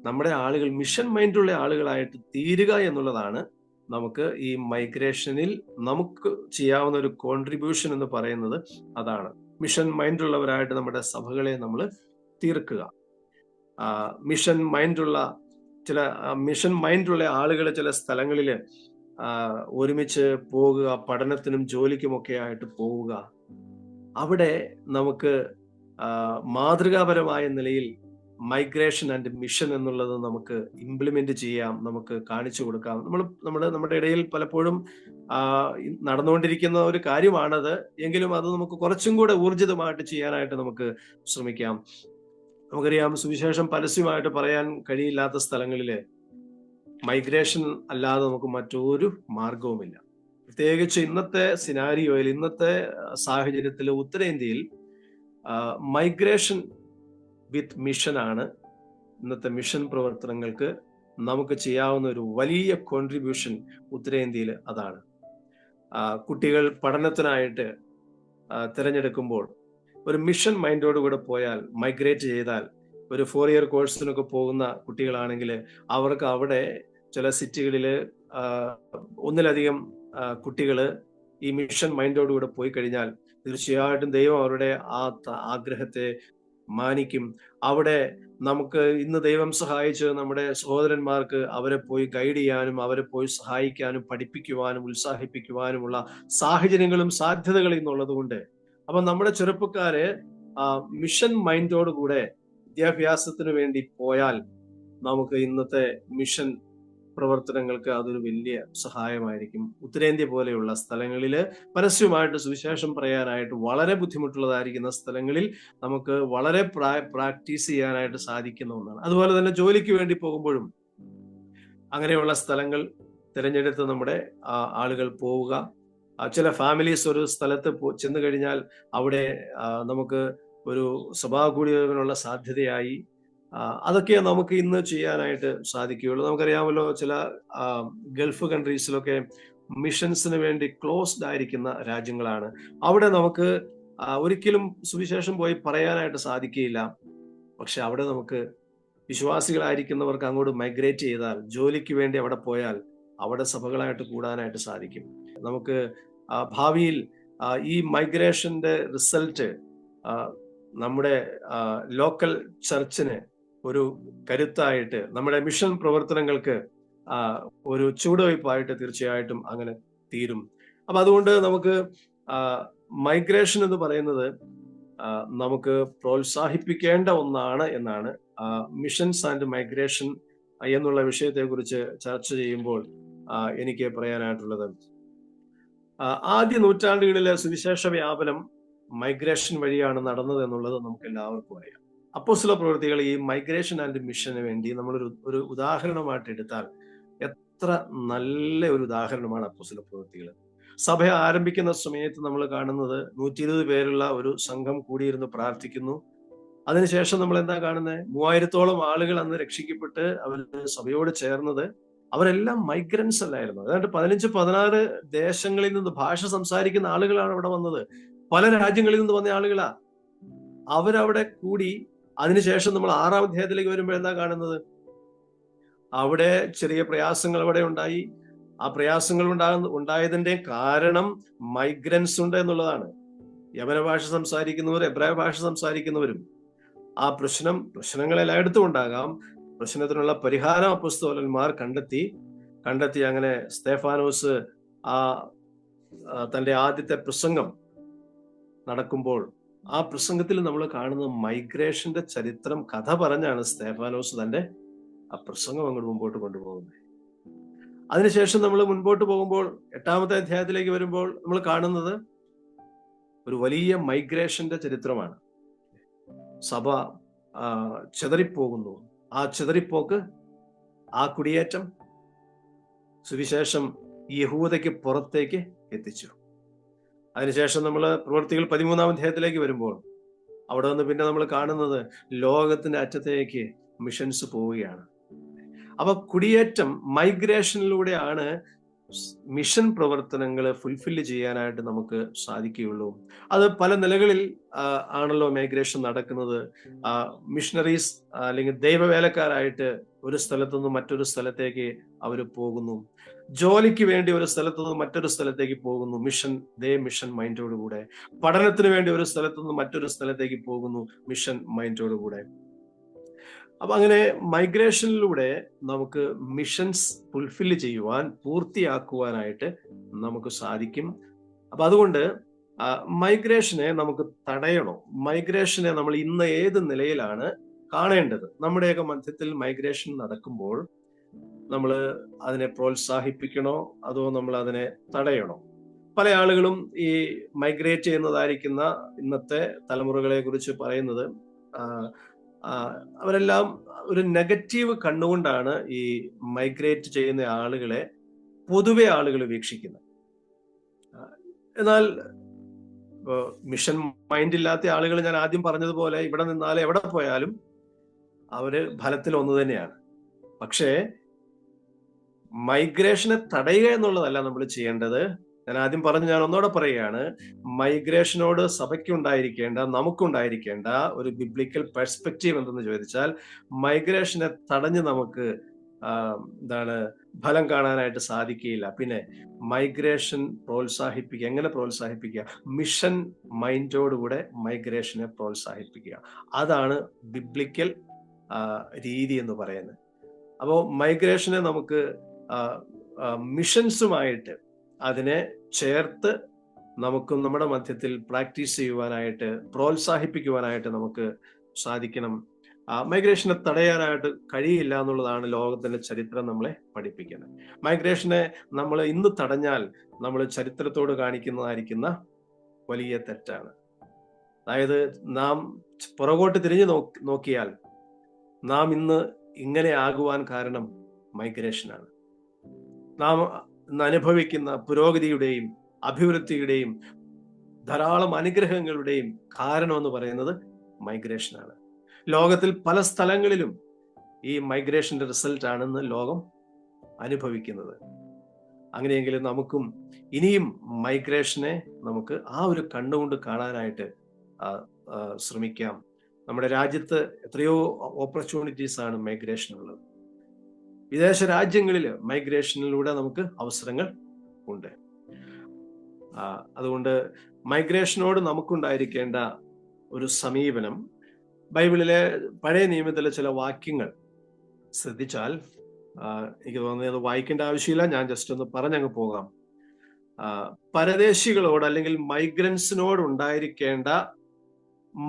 നമ്മുടെ ആളുകൾ മിഷൻ മൈൻഡുള്ള ആളുകളായിട്ട് തീരുക എന്നുള്ളതാണ് നമുക്ക് ഈ മൈഗ്രേഷനിൽ നമുക്ക് ചെയ്യാവുന്ന ഒരു കോൺട്രിബ്യൂഷൻ എന്ന് പറയുന്നത്. അതാണ് മിഷൻ മൈൻഡുള്ളവരായിട്ട് നമ്മുടെ സഭകളെ നമ്മൾ തീർക്കുക. മിഷൻ മൈൻഡുള്ള ആളുകൾ ചില സ്ഥലങ്ങളിൽ ഒരുമിച്ച് പോകുക, പഠനത്തിനും ജോലിക്കുമൊക്കെ ആയിട്ട് പോവുക. അവിടെ നമുക്ക് മാതൃകാപരമായ നിലയിൽ മൈഗ്രേഷൻ ആൻഡ് മിഷൻ എന്നുള്ളത് നമുക്ക് ഇംപ്ലിമെന്റ് ചെയ്യാം, നമുക്ക് കാണിച്ചു കൊടുക്കാം. നമ്മുടെ ഇടയിൽ പലപ്പോഴും നടന്നുകൊണ്ടിരിക്കുന്ന ഒരു കാര്യമാണത്. എങ്കിലും അത് നമുക്ക് കുറച്ചും കൂടെ ഊർജിതമായിട്ട് ചെയ്യാനായിട്ട് നമുക്ക് ശ്രമിക്കാം. നമുക്കറിയാം, സുവിശേഷം പരസ്യമായിട്ട് പറയാൻ കഴിയില്ലാത്ത സ്ഥലങ്ങളില് മൈഗ്രേഷൻ അല്ലാതെ നമുക്ക് മറ്റൊരു മാർഗവുമില്ല. പ്രത്യേകിച്ച് ഇന്നത്തെ സിനാരിയോയിൽ, ഇന്നത്തെ സാഹചര്യത്തിൽ ഉത്തരേന്ത്യയിൽ മൈഗ്രേഷൻ വിത്ത് മിഷനാണ് ഇന്നത്തെ മിഷൻ പ്രവർത്തനങ്ങൾക്ക് നമുക്ക് ചെയ്യാവുന്ന ഒരു വലിയ കോൺട്രിബ്യൂഷൻ ഉത്തരേന്ത്യയിൽ. അതാണ് കുട്ടികൾ പഠനത്തിനായിട്ട് തിരഞ്ഞെടുക്കുമ്പോൾ ഒരു മിഷൻ മൈൻഡോടുകൂടെ പോയാൽ, മൈഗ്രേറ്റ് ചെയ്താൽ, ഒരു 4 ഇയർ കോഴ്സിനൊക്കെ പോകുന്ന കുട്ടികളാണെങ്കിൽ അവർക്ക് അവിടെ ചില സിറ്റികളിൽ ഒന്നിലധികം കുട്ടികൾ ഈ മിഷൻ മൈൻഡോടുകൂടെ പോയി കഴിഞ്ഞാൽ തീർച്ചയായിട്ടും ദൈവം അവരുടെ ആ ആഗ്രഹത്തെ മാനിക്കും. അവിടെ നമുക്ക് ഇന്ന് ദൈവം സഹായിച്ച് നമ്മുടെ സഹോദരന്മാർക്ക് അവരെ പോയി ഗൈഡ് ചെയ്യാനും അവരെ പോയി സഹായിക്കാനും പഠിപ്പിക്കുവാനും ഉത്സാഹിപ്പിക്കുവാനുമുള്ള സാഹചര്യങ്ങളും സാധ്യതകളും ഇന്നുള്ളത് കൊണ്ട് അപ്പൊ നമ്മുടെ ചെറുപ്പക്കാര് മിഷൻ മൈൻഡോട് കൂടെ വിദ്യാഭ്യാസത്തിന് വേണ്ടി പോയാൽ നമുക്ക് ഇന്നത്തെ മിഷൻ പ്രവർത്തനങ്ങൾക്ക് അതൊരു വലിയ സഹായമായിരിക്കും. ഉത്തരേന്ത്യ പോലെയുള്ള സ്ഥലങ്ങളിൽ പരസ്യമായിട്ട് സുവിശേഷം പറയാനായിട്ട് വളരെ ബുദ്ധിമുട്ടുള്ളതായിരിക്കുന്ന സ്ഥലങ്ങളിൽ നമുക്ക് വളരെ പ്രാക്ടീസ് ചെയ്യാനായിട്ട് സാധിക്കുന്ന ഒന്നാണ്. അതുപോലെ തന്നെ ജോലിക്ക് വേണ്ടി പോകുമ്പോഴും അങ്ങനെയുള്ള സ്ഥലങ്ങൾ തിരഞ്ഞെടുത്ത് നമ്മുടെ ആളുകൾ പോവുക. ചില ഫാമിലീസ് ഒരു സ്ഥലത്ത് ചെന്ന് കഴിഞ്ഞാൽ അവിടെ നമുക്ക് ഒരു സഭാ കൂടിയതിനുള്ള സാധ്യതയായി അതൊക്കെ നമുക്ക് ഇന്ന് ചെയ്യാനായിട്ട് സാധിക്കുകയുള്ളൂ. നമുക്കറിയാമല്ലോ, ചില ഗൾഫ് കൺട്രീസിലൊക്കെ മിഷൻസിന് വേണ്ടി ക്ലോസ്ഡ് ആയിരിക്കുന്ന രാജ്യങ്ങളാണ്. അവിടെ നമുക്ക് ഒരിക്കലും സുവിശേഷം പോയി പറയാനായിട്ട് സാധിക്കുകയില്ല. പക്ഷെ അവിടെ നമുക്ക് വിശ്വാസികളായിരിക്കുന്നവർക്ക് അങ്ങോട്ട് മൈഗ്രേറ്റ് ചെയ്താൽ, ജോലിക്ക് വേണ്ടി അവിടെ പോയാൽ അവിടെ സഭകളായിട്ട് കൂടാനായിട്ട് സാധിക്കും. നമുക്ക് ഭാവിയിൽ ഈ മൈഗ്രേഷന്റെ റിസൾട്ട് നമ്മുടെ ലോക്കൽ ചർച്ചിന് ഒരു കരുത്തായിട്ട്, നമ്മുടെ മിഷൻ പ്രവർത്തനങ്ങൾക്ക് ഒരു ചുവടുവയ്പായിട്ട് തീർച്ചയായിട്ടും അങ്ങനെ തീരും. അപ്പൊ അതുകൊണ്ട് നമുക്ക് മൈഗ്രേഷൻ എന്ന് പറയുന്നത് നമുക്ക് പ്രോത്സാഹിപ്പിക്കേണ്ട ഒന്നാണ് എന്നാണ് മിഷൻസ് ആൻഡ് മൈഗ്രേഷൻ എന്നുള്ള വിഷയത്തെ കുറിച്ച് ചർച്ച ചെയ്യുമ്പോൾ എനിക്ക് പറയാനായിട്ടുള്ളത്. ആദ്യ നൂറ്റാണ്ടുകളിലെ സുവിശേഷ വ്യാപനം മൈഗ്രേഷൻ വഴിയാണ് നടന്നത് എന്നുള്ളത് നമുക്ക് എല്ലാവർക്കും അറിയാം. അപ്പോസ്തല പ്രവൃത്തികൾ ഈ മൈഗ്രേഷൻ ആൻഡ് മിഷന് വേണ്ടി നമ്മളൊരു ഉദാഹരണമായിട്ട് എടുത്താൽ എത്ര നല്ല ഒരു ഉദാഹരണമാണ് അപ്പോസ്തല പ്രവൃത്തികൾ. സഭ ആരംഭിക്കുന്ന സമയത്ത് നമ്മൾ കാണുന്നത് 120 പേരുള്ള ഒരു സംഘം കൂടിയിരുന്ന് പ്രാർത്ഥിക്കുന്നു. അതിനുശേഷം നമ്മൾ എന്താ കാണുന്നത്? 3000-ഓളം ആളുകൾ അന്ന് രക്ഷിക്കപ്പെട്ട് അവർ സഭയോട് ചേർന്നത്. അവരെല്ലാം മൈഗ്രൻസ് അല്ലായിരുന്നു. ഏതാണ്ട് 15-16 ദേശങ്ങളിൽ നിന്ന് ഭാഷ സംസാരിക്കുന്ന ആളുകളാണ് അവിടെ വന്നത്. പല രാജ്യങ്ങളിൽ നിന്ന് വന്ന ആളുകളാ. അവരവിടെ കൂടി. അതിനുശേഷം നമ്മൾ 6-ാം അധ്യായത്തിലേക്ക് വരുമ്പോൾ എന്താ കാണുന്നത്? അവിടെ ചെറിയ പ്രയാസങ്ങൾ അവിടെ ഉണ്ടായി. ആ പ്രയാസങ്ങൾ ഉണ്ടായതിന്റെ കാരണം മൈഗ്രൻസ് ഉണ്ട് എന്നുള്ളതാണ്. യവന ഭാഷ സംസാരിക്കുന്നവർ, എബ്രായ ഭാഷ സംസാരിക്കുന്നവരും ആ പ്രശ്നങ്ങൾ എല്ലായിടത്തും ഉണ്ടാകാം. പ്രശ്നത്തിനുള്ള പരിഹാരം അപ്പോസ്തലന്മാർ കണ്ടെത്തി അങ്ങനെ സ്തെഫാനോസ് തന്റെ ആദ്യത്തെ പ്രസംഗം നടക്കുമ്പോൾ ആ പ്രസംഗത്തിൽ നമ്മൾ കാണുന്ന മൈഗ്രേഷന്റെ ചരിത്രം കഥ പറഞ്ഞാണ് സ്തെഫാനോസ് തന്റെ ആ പ്രസംഗം അങ്ങോട്ട് മുമ്പോട്ട് കൊണ്ടുപോകുന്നത്. അതിനുശേഷം നമ്മൾ മുൻപോട്ട് പോകുമ്പോൾ 8-ാമത്തെ അധ്യായത്തിലേക്ക് വരുമ്പോൾ നമ്മൾ കാണുന്നത് ഒരു വലിയ മൈഗ്രേഷന്റെ ചരിത്രമാണ്. സഭ ചിതറിപ്പോകുന്നു. ആ ചിതറിപ്പോക്ക്, ആ കുടിയേറ്റം സുവിശേഷം യഹൂദയ്ക്ക് പുറത്തേക്ക് എത്തിച്ചു. അതിനുശേഷം നമ്മൾ പ്രവൃത്തികൾ 13-ാം അധ്യായത്തിലേക്ക് വരുമ്പോൾ അവിടെ നിന്ന് പിന്നെ നമ്മൾ കാണുന്നത് ലോകത്തിന്റെ അറ്റത്തേക്ക് മിഷൻസ് പോവുകയാണ്. അപ്പൊ കുടിയേറ്റം, മൈഗ്രേഷനിലൂടെയാണ് മിഷൻ പ്രവർത്തനങ്ങൾ ഫുൾഫില്ല് ചെയ്യാനായിട്ട് നമുക്ക് സാധിക്കുകയുള്ളൂ. അത് പല നിലകളിൽ ആണല്ലോ മൈഗ്രേഷൻ നടക്കുന്നത്. മിഷണറീസ് അല്ലെങ്കിൽ ദൈവവേലക്കാരായിട്ട് ഒരു സ്ഥലത്തുനിന്ന് മറ്റൊരു സ്ഥലത്തേക്ക് അവർ പോകുന്നു. ജോലിക്ക് വേണ്ടി ഒരു സ്ഥലത്തുനിന്ന് മറ്റൊരു സ്ഥലത്തേക്ക് പോകുന്നു, മിഷൻ മൈൻഡോടുകൂടെ. പഠനത്തിന് വേണ്ടി ഒരു സ്ഥലത്തുനിന്ന് മറ്റൊരു സ്ഥലത്തേക്ക് പോകുന്നു, മിഷൻ മൈൻഡോടുകൂടെ. അപ്പൊ അങ്ങനെ മൈഗ്രേഷനിലൂടെ നമുക്ക് മിഷൻസ് ഫുൾഫില്ല് ചെയ്യുവാൻ, പൂർത്തിയാക്കുവാനായിട്ട് നമുക്ക് സാധിക്കും. അപ്പൊ അതുകൊണ്ട് മൈഗ്രേഷനെ നമുക്ക് തടയണോ? മൈഗ്രേഷനെ നമ്മൾ ഇന്ന് ഏത് നിലയിലാണ് കാണേണ്ടത്? നമ്മുടെയൊക്കെ മധ്യത്തിൽ മൈഗ്രേഷൻ നടക്കുമ്പോൾ നമ്മൾ അതിനെ പ്രോത്സാഹിപ്പിക്കണോ അതോ നമ്മൾ അതിനെ തടയണോ? പല ആളുകളും ഈ മൈഗ്രേറ്റ് ചെയ്യുന്നതായിരിക്കുന്ന ഇന്നത്തെ തലമുറകളെ കുറിച്ച് പറയുന്നത് അവരെല്ലാം ഒരു നെഗറ്റീവ് കണ്ണുകൊണ്ടാണ് ഈ മൈഗ്രേറ്റ് ചെയ്യുന്ന ആളുകളെ പൊതുവെ ആളുകൾ വീക്ഷിക്കുന്നത്. എന്നാൽ മിഷൻ മൈൻഡ് ഇല്ലാത്ത ആളുകൾ, ഞാൻ ആദ്യം പറഞ്ഞതുപോലെ, ഇവിടെ നിന്നാലും എവിടെ പോയാലും അവര് ഫലത്തിൽ ഒന്ന് തന്നെയാണ്. പക്ഷേ മൈഗ്രേഷനെ തടയുക എന്നുള്ളതല്ല നമ്മൾ ചെയ്യേണ്ടത്. ഞാൻ ആദ്യം പറഞ്ഞു, ഞാൻ ഒന്നുകൂടെ പറയുകയാണ്. മൈഗ്രേഷനോട് സഭയ്ക്കുണ്ടായിരിക്കേണ്ട, നമുക്കുണ്ടായിരിക്കേണ്ട ഒരു ബിബ്ലിക്കൽ പെർസ്പെക്റ്റീവ് എന്തെന്ന് ചോദിച്ചാൽ, മൈഗ്രേഷനെ തടഞ്ഞ് നമുക്ക് എന്താണ് ഫലം കാണാനായിട്ട് സാധിക്കുകയില്ല. പിന്നെ മൈഗ്രേഷൻ പ്രോത്സാഹിപ്പിക്കുക. എങ്ങനെ പ്രോത്സാഹിപ്പിക്കുക? മിഷൻ മൈൻഡോടുകൂടെ മൈഗ്രേഷനെ പ്രോത്സാഹിപ്പിക്കുക. അതാണ് ബിബ്ലിക്കൽ രീതി എന്ന് പറയുന്നത്. അപ്പോൾ മൈഗ്രേഷനെ നമുക്ക് മിഷൻസുമായിട്ട് അതിനെ ചേർത്ത് നമുക്കും നമ്മുടെ മധ്യത്തിൽ പ്രാക്ടീസ് ചെയ്യുവാനായിട്ട്, പ്രോത്സാഹിപ്പിക്കുവാനായിട്ട് നമുക്ക് സാധിക്കണം. മൈഗ്രേഷനെ തടയാനായിട്ട് കഴിയില്ല എന്നുള്ളതാണ് ലോകത്തിന്റെ ചരിത്രം നമ്മളെ പഠിപ്പിക്കുന്നത്. മൈഗ്രേഷനെ നമ്മൾ ഇന്ന് തടഞ്ഞാൽ നമ്മൾ ചരിത്രത്തോട് കാണിക്കുന്നതായിരിക്കുന്ന വലിയ തെറ്റാണ്. അതായത് നാം പുറകോട്ട് തിരിഞ്ഞു നോക്കിയാൽ നാം ഇന്ന് ഇങ്ങനെ ആകുവാൻ കാരണം മൈഗ്രേഷനാണ്. നാം ഇന്ന് അനുഭവിക്കുന്ന പുരോഗതിയുടെയും അഭിവൃദ്ധിയുടെയും ധാരാളം അനുഗ്രഹങ്ങളുടെയും കാരണം എന്ന് പറയുന്നത് മൈഗ്രേഷനാണ്. ലോകത്തിൽ പല സ്ഥലങ്ങളിലും ഈ മൈഗ്രേഷന്റെ റിസൾട്ട് ആണെന്ന് ലോകം അനുഭവിക്കുന്നത്. അങ്ങനെയെങ്കിൽ നമുക്കും ഇനിയും മൈഗ്രേഷനെ നമുക്ക് ആ ഒരു കണ്ണുകൊണ്ട് കാണാനായിട്ട് ശ്രമിക്കാം. നമ്മുടെ രാജ്യത്ത് എത്രയോ ഓപ്പർച്യൂണിറ്റീസ് ആണ് മൈഗ്രേഷനുള്ളത്. വിദേശ രാജ്യങ്ങളിൽ മൈഗ്രേഷനിലൂടെ നമുക്ക് അവസരങ്ങൾ ഉണ്ട്. അതുകൊണ്ട് മൈഗ്രേഷനോട് നമുക്കുണ്ടായിരിക്കേണ്ട ഒരു സമീപനം, ബൈബിളിലെ പഴയ നിയമത്തിലെ ചില വാക്യങ്ങൾ ശ്രദ്ധിച്ചാൽ എനിക്ക് തോന്നുന്നത് വായിക്കേണ്ട ആവശ്യമില്ല, ഞാൻ ജസ്റ്റ് ഒന്ന് പറഞ്ഞങ്ങ് പോകാം. പരദേശികളോട് അല്ലെങ്കിൽ മൈഗ്രൻസിനോട് ഉണ്ടായിരിക്കേണ്ട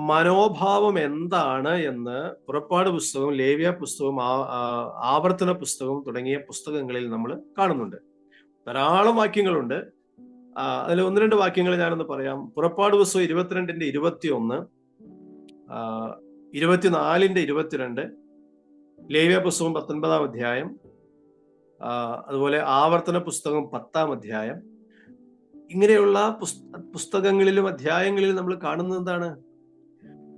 മനോഭാവം എന്താണ് എന്ന് പുറപ്പാട് പുസ്തകം, ലേവ്യ പുസ്തകം, ആവർത്തന പുസ്തകം തുടങ്ങിയ പുസ്തകങ്ങളിൽ നമ്മൾ കാണുന്നുണ്ട്. ധാരാളം വാക്യങ്ങളുണ്ട്. അതിൽ 1-2 വാക്യങ്ങൾ ഞാനൊന്ന് പറയാം. പുറപ്പാട് പുസ്തകം 22:21, 24:22, ലേവ്യ പുസ്തകം 19-ാം അധ്യായം, അതുപോലെ ആവർത്തന പുസ്തകം 10-ാം അധ്യായം. ഇങ്ങനെയുള്ള പുസ്തകങ്ങളിലും അധ്യായങ്ങളിലും നമ്മൾ കാണുന്നത് എന്താണ്?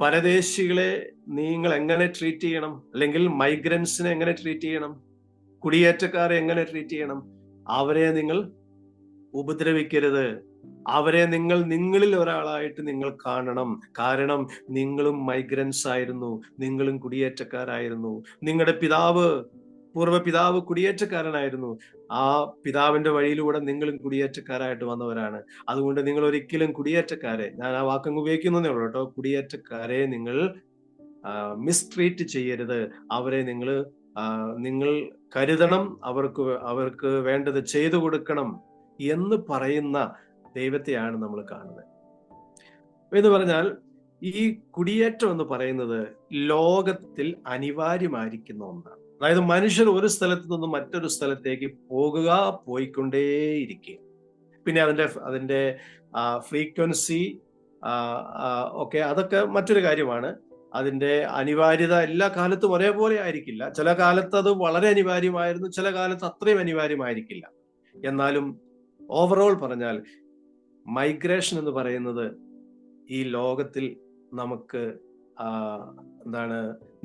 പരദേശികളെ നിങ്ങൾ എങ്ങനെ ട്രീറ്റ് ചെയ്യണം, അല്ലെങ്കിൽ മൈഗ്രൻസിനെ എങ്ങനെ ട്രീറ്റ് ചെയ്യണം, കുടിയേറ്റക്കാരെ എങ്ങനെ ട്രീറ്റ് ചെയ്യണം. അവരെ നിങ്ങൾ ഉപദ്രവിക്കരുത്. അവരെ നിങ്ങളിൽ ഒരാളായിട്ട് നിങ്ങൾ കാണണം. കാരണം നിങ്ങളും മൈഗ്രൻസ് ആയിരുന്നു, നിങ്ങളും കുടിയേറ്റക്കാരായിരുന്നു. നിങ്ങളുടെ പൂർവ്വ പിതാവ് കുടിയേറ്റക്കാരനായിരുന്നു. ആ പിതാവിന്റെ വഴിയിലൂടെ നിങ്ങളും കുടിയേറ്റക്കാരായിട്ട് വന്നവരാണ്. അതുകൊണ്ട് നിങ്ങൾ ഒരിക്കലും കുടിയേറ്റക്കാരെ, ഞാൻ ആ വാക്കങ്ങ് ഉപയോഗിക്കുന്നതേ ഉള്ളൂ കേട്ടോ, കുടിയേറ്റക്കാരെ നിങ്ങൾ മിസ്ട്രീറ്റ് ചെയ്യരുത്. അവരെ നിങ്ങൾ കരുതണം, അവർക്ക് വേണ്ടത് ചെയ്തു കൊടുക്കണം എന്ന് പറയുന്ന ദൈവത്തെയാണ് നമ്മൾ കാണുന്നത്. എന്ന് പറഞ്ഞാൽ ഈ കുടിയേറ്റം എന്ന് പറയുന്നത് ലോകത്തിൽ അനിവാര്യമായിരിക്കുന്ന ഒന്നാണ്. അതായത് മനുഷ്യർ ഒരു സ്ഥലത്ത് നിന്ന് മറ്റൊരു സ്ഥലത്തേക്ക് പോയിക്കൊണ്ടേയിരിക്കുക. പിന്നെ അതിന്റെ ഫ്രീക്വൻസി ഒക്കെ അതൊക്കെ മറ്റൊരു കാര്യമാണ്. അതിന്റെ അനിവാര്യത എല്ലാ കാലത്തും ഒരേപോലെ ആയിരിക്കില്ല. ചില കാലത്ത് അത് വളരെ അനിവാര്യമായിരുന്നു, ചില കാലത്ത് അത്രയും അനിവാര്യമായിരിക്കില്ല. എന്നാലും ഓവറോൾ പറഞ്ഞാൽ മൈഗ്രേഷൻ എന്ന് പറയുന്നത് ഈ ലോകത്തിൽ നമുക്ക്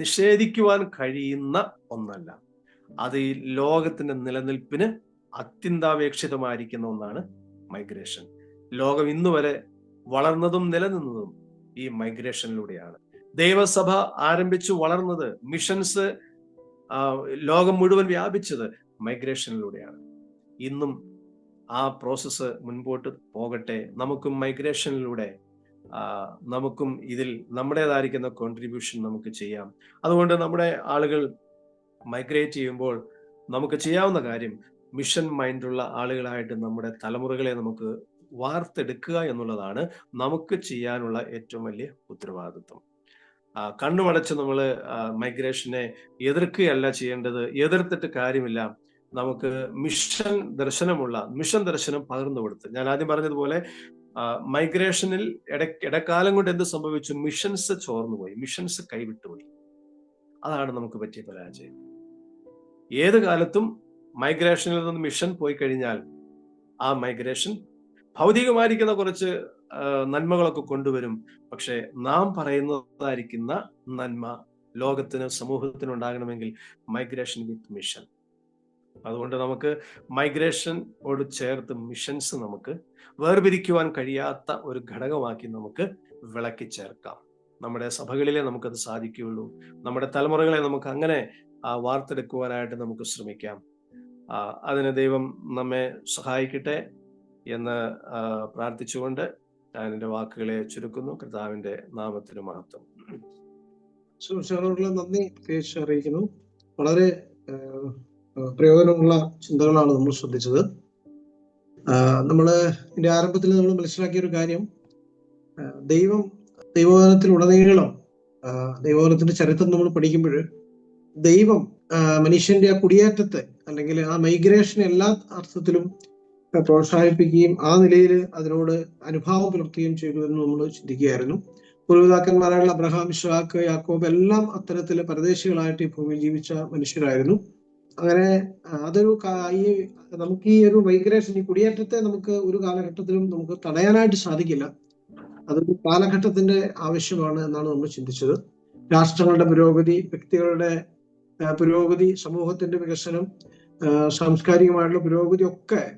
നിഷേധിക്കുവാൻ കഴിയുന്ന ഒന്നല്ല. അത് ഈ ലോകത്തിന്റെ നിലനിൽപ്പിന് അത്യന്താപേക്ഷിതമായിരിക്കുന്ന ഒന്നാണ് മൈഗ്രേഷൻ. ലോകം ഇന്നുവരെ വളർന്നതും നിലനിന്നതും ഈ മൈഗ്രേഷനിലൂടെയാണ്. ദൈവസഭ ആരംഭിച്ചു വളർന്നത്, മിഷൻസ് ലോകം മുഴുവൻ വ്യാപിച്ചത് മൈഗ്രേഷനിലൂടെയാണ്. ഇന്നും ആ പ്രോസസ്സ് മുൻപോട്ട് പോകട്ടെ. നമുക്കും മൈഗ്രേഷനിലൂടെ നമുക്കും ഇതിൽ നമ്മുടേതായിരിക്കുന്ന കോൺട്രിബ്യൂഷൻ നമുക്ക് ചെയ്യാം. അതുകൊണ്ട് നമ്മുടെ ആളുകൾ മൈഗ്രേറ്റ് ചെയ്യുമ്പോൾ നമുക്ക് ചെയ്യാവുന്ന കാര്യം മിഷൻ മൈൻഡുള്ള ആളുകളായിട്ട് നമ്മുടെ തലമുറകളെ നമുക്ക് വാർത്തെടുക്കുക എന്നുള്ളതാണ് നമുക്ക് ചെയ്യാനുള്ള ഏറ്റവും വലിയ ഉത്തരവാദിത്വം. കണ്ണുമടച്ച് നമ്മൾ മൈഗ്രേഷനെ എതിർക്കുകയല്ല ചെയ്യേണ്ടത്. എതിർത്തിട്ട് കാര്യമില്ല. നമുക്ക് മിഷൻ ദർശനം പകർന്നു കൊടുത്ത്, ഞാൻ ആദ്യം പറഞ്ഞതുപോലെ മൈഗ്രേഷനിൽ ഇടക്കാലം കൊണ്ട് എന്ത് സംഭവിച്ചു? മിഷൻസ് ചോർന്നുപോയി, മിഷൻസ് കൈവിട്ടുപോയി. അതാണ് നമുക്ക് പറ്റിയ പരാജയം. ഏത് കാലത്തും മൈഗ്രേഷനിൽ നിന്ന് മിഷൻ പോയി കഴിഞ്ഞാൽ ആ മൈഗ്രേഷൻ ഭൗതികമായിരിക്കുന്ന കുറച്ച് നന്മകളൊക്കെ കൊണ്ടുവരും. പക്ഷെ നാം പറയുന്നതായിരിക്കുന്ന നന്മ ലോകത്തിന്, സമൂഹത്തിന് ഉണ്ടാകണമെങ്കിൽ മൈഗ്രേഷൻ വിത്ത് മിഷൻ. അതുകൊണ്ട് നമുക്ക് മൈഗ്രേഷനോട് ചേർത്ത് മിഷൻസ് നമുക്ക് വേർപിരിക്കുവാൻ കഴിയാത്ത ഒരു ഘടകമാക്കി നമുക്ക് വിളക്കി ചേർക്കാം. നമ്മുടെ സഭകളിലെ നമുക്കത് സാധിക്കുകയുള്ളൂ. നമ്മുടെ തലമുറകളെ നമുക്ക് അങ്ങനെ വാർത്തെടുക്കുവാനായിട്ട് നമുക്ക് ശ്രമിക്കാം. അതിന് ദൈവം നമ്മെ സഹായിക്കട്ടെ എന്ന് പ്രാർത്ഥിച്ചുകൊണ്ട് ഞാൻ എൻ്റെ വാക്കുകളെ ചുരുക്കുന്നു. കർത്താവിന്റെ നാമത്തിന് മഹത്വം. സുഹൃത്തുക്കളോടുള്ള നന്ദി പ്രത്യേകിച്ച് അറിയിക്കുന്നു. വളരെ പ്രയോജനമുള്ള ചിന്തകളാണ് നമ്മൾ ശ്രദ്ധിച്ചത്. ഇതിന്റെ ആരംഭത്തിൽ നമ്മൾ മനസ്സിലാക്കിയ ഒരു കാര്യം, ദൈവവചനത്തിലുടനീളം ദൈവവചനത്തിന്റെ ചരിത്രം നമ്മൾ പഠിക്കുമ്പോൾ ദൈവം മനുഷ്യന്റെ ആ കുടിയേറ്റത്തെ അല്ലെങ്കിൽ ആ മൈഗ്രേഷനെ എല്ലാ അർത്ഥത്തിലും പ്രോത്സാഹിപ്പിക്കുകയും ആ നിലയിൽ അതിനോട് അനുഭാവം പുലർത്തുകയും ചെയ്തു എന്ന് നമ്മൾ ചിന്തിക്കുകയായിരുന്നു. പൂർവ്വപിതാക്കന്മാരായുള്ള അബ്രഹാം, ഇസ്ഹാക്ക്, യാക്കോബ് എല്ലാം അത്തരത്തില് പരദേശികളായിട്ട് ഈ ഭൂമിയിൽ ജീവിച്ച മനുഷ്യരായിരുന്നു. അങ്ങനെ നമുക്ക് ഈ ഒരു മൈഗ്രേഷൻ, ഈ കുടിയേറ്റത്തെ നമുക്ക് ഒരു കാലഘട്ടത്തിലും നമുക്ക് തടയാനായിട്ട് സാധിക്കില്ല. അതൊരു കാലഘട്ടത്തിന്റെ ആവശ്യമാണ് എന്നാണ് നമ്മൾ ചിന്തിച്ചത്. രാഷ്ട്രങ്ങളുടെ പുരോഗതി, വ്യക്തികളുടെ പുരോഗതി, സമൂഹത്തിന്റെ വികസനം, സാംസ്കാരികമായിട്ടുള്ള പുരോഗതി ഒക്കെ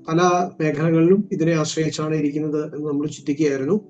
പല മേഖലകളിലും ഇതിനെ ആശ്രയിച്ചാണ് ഇരിക്കുന്നത് എന്ന് നമ്മൾ ചിന്തിക്കുകയായിരുന്നു.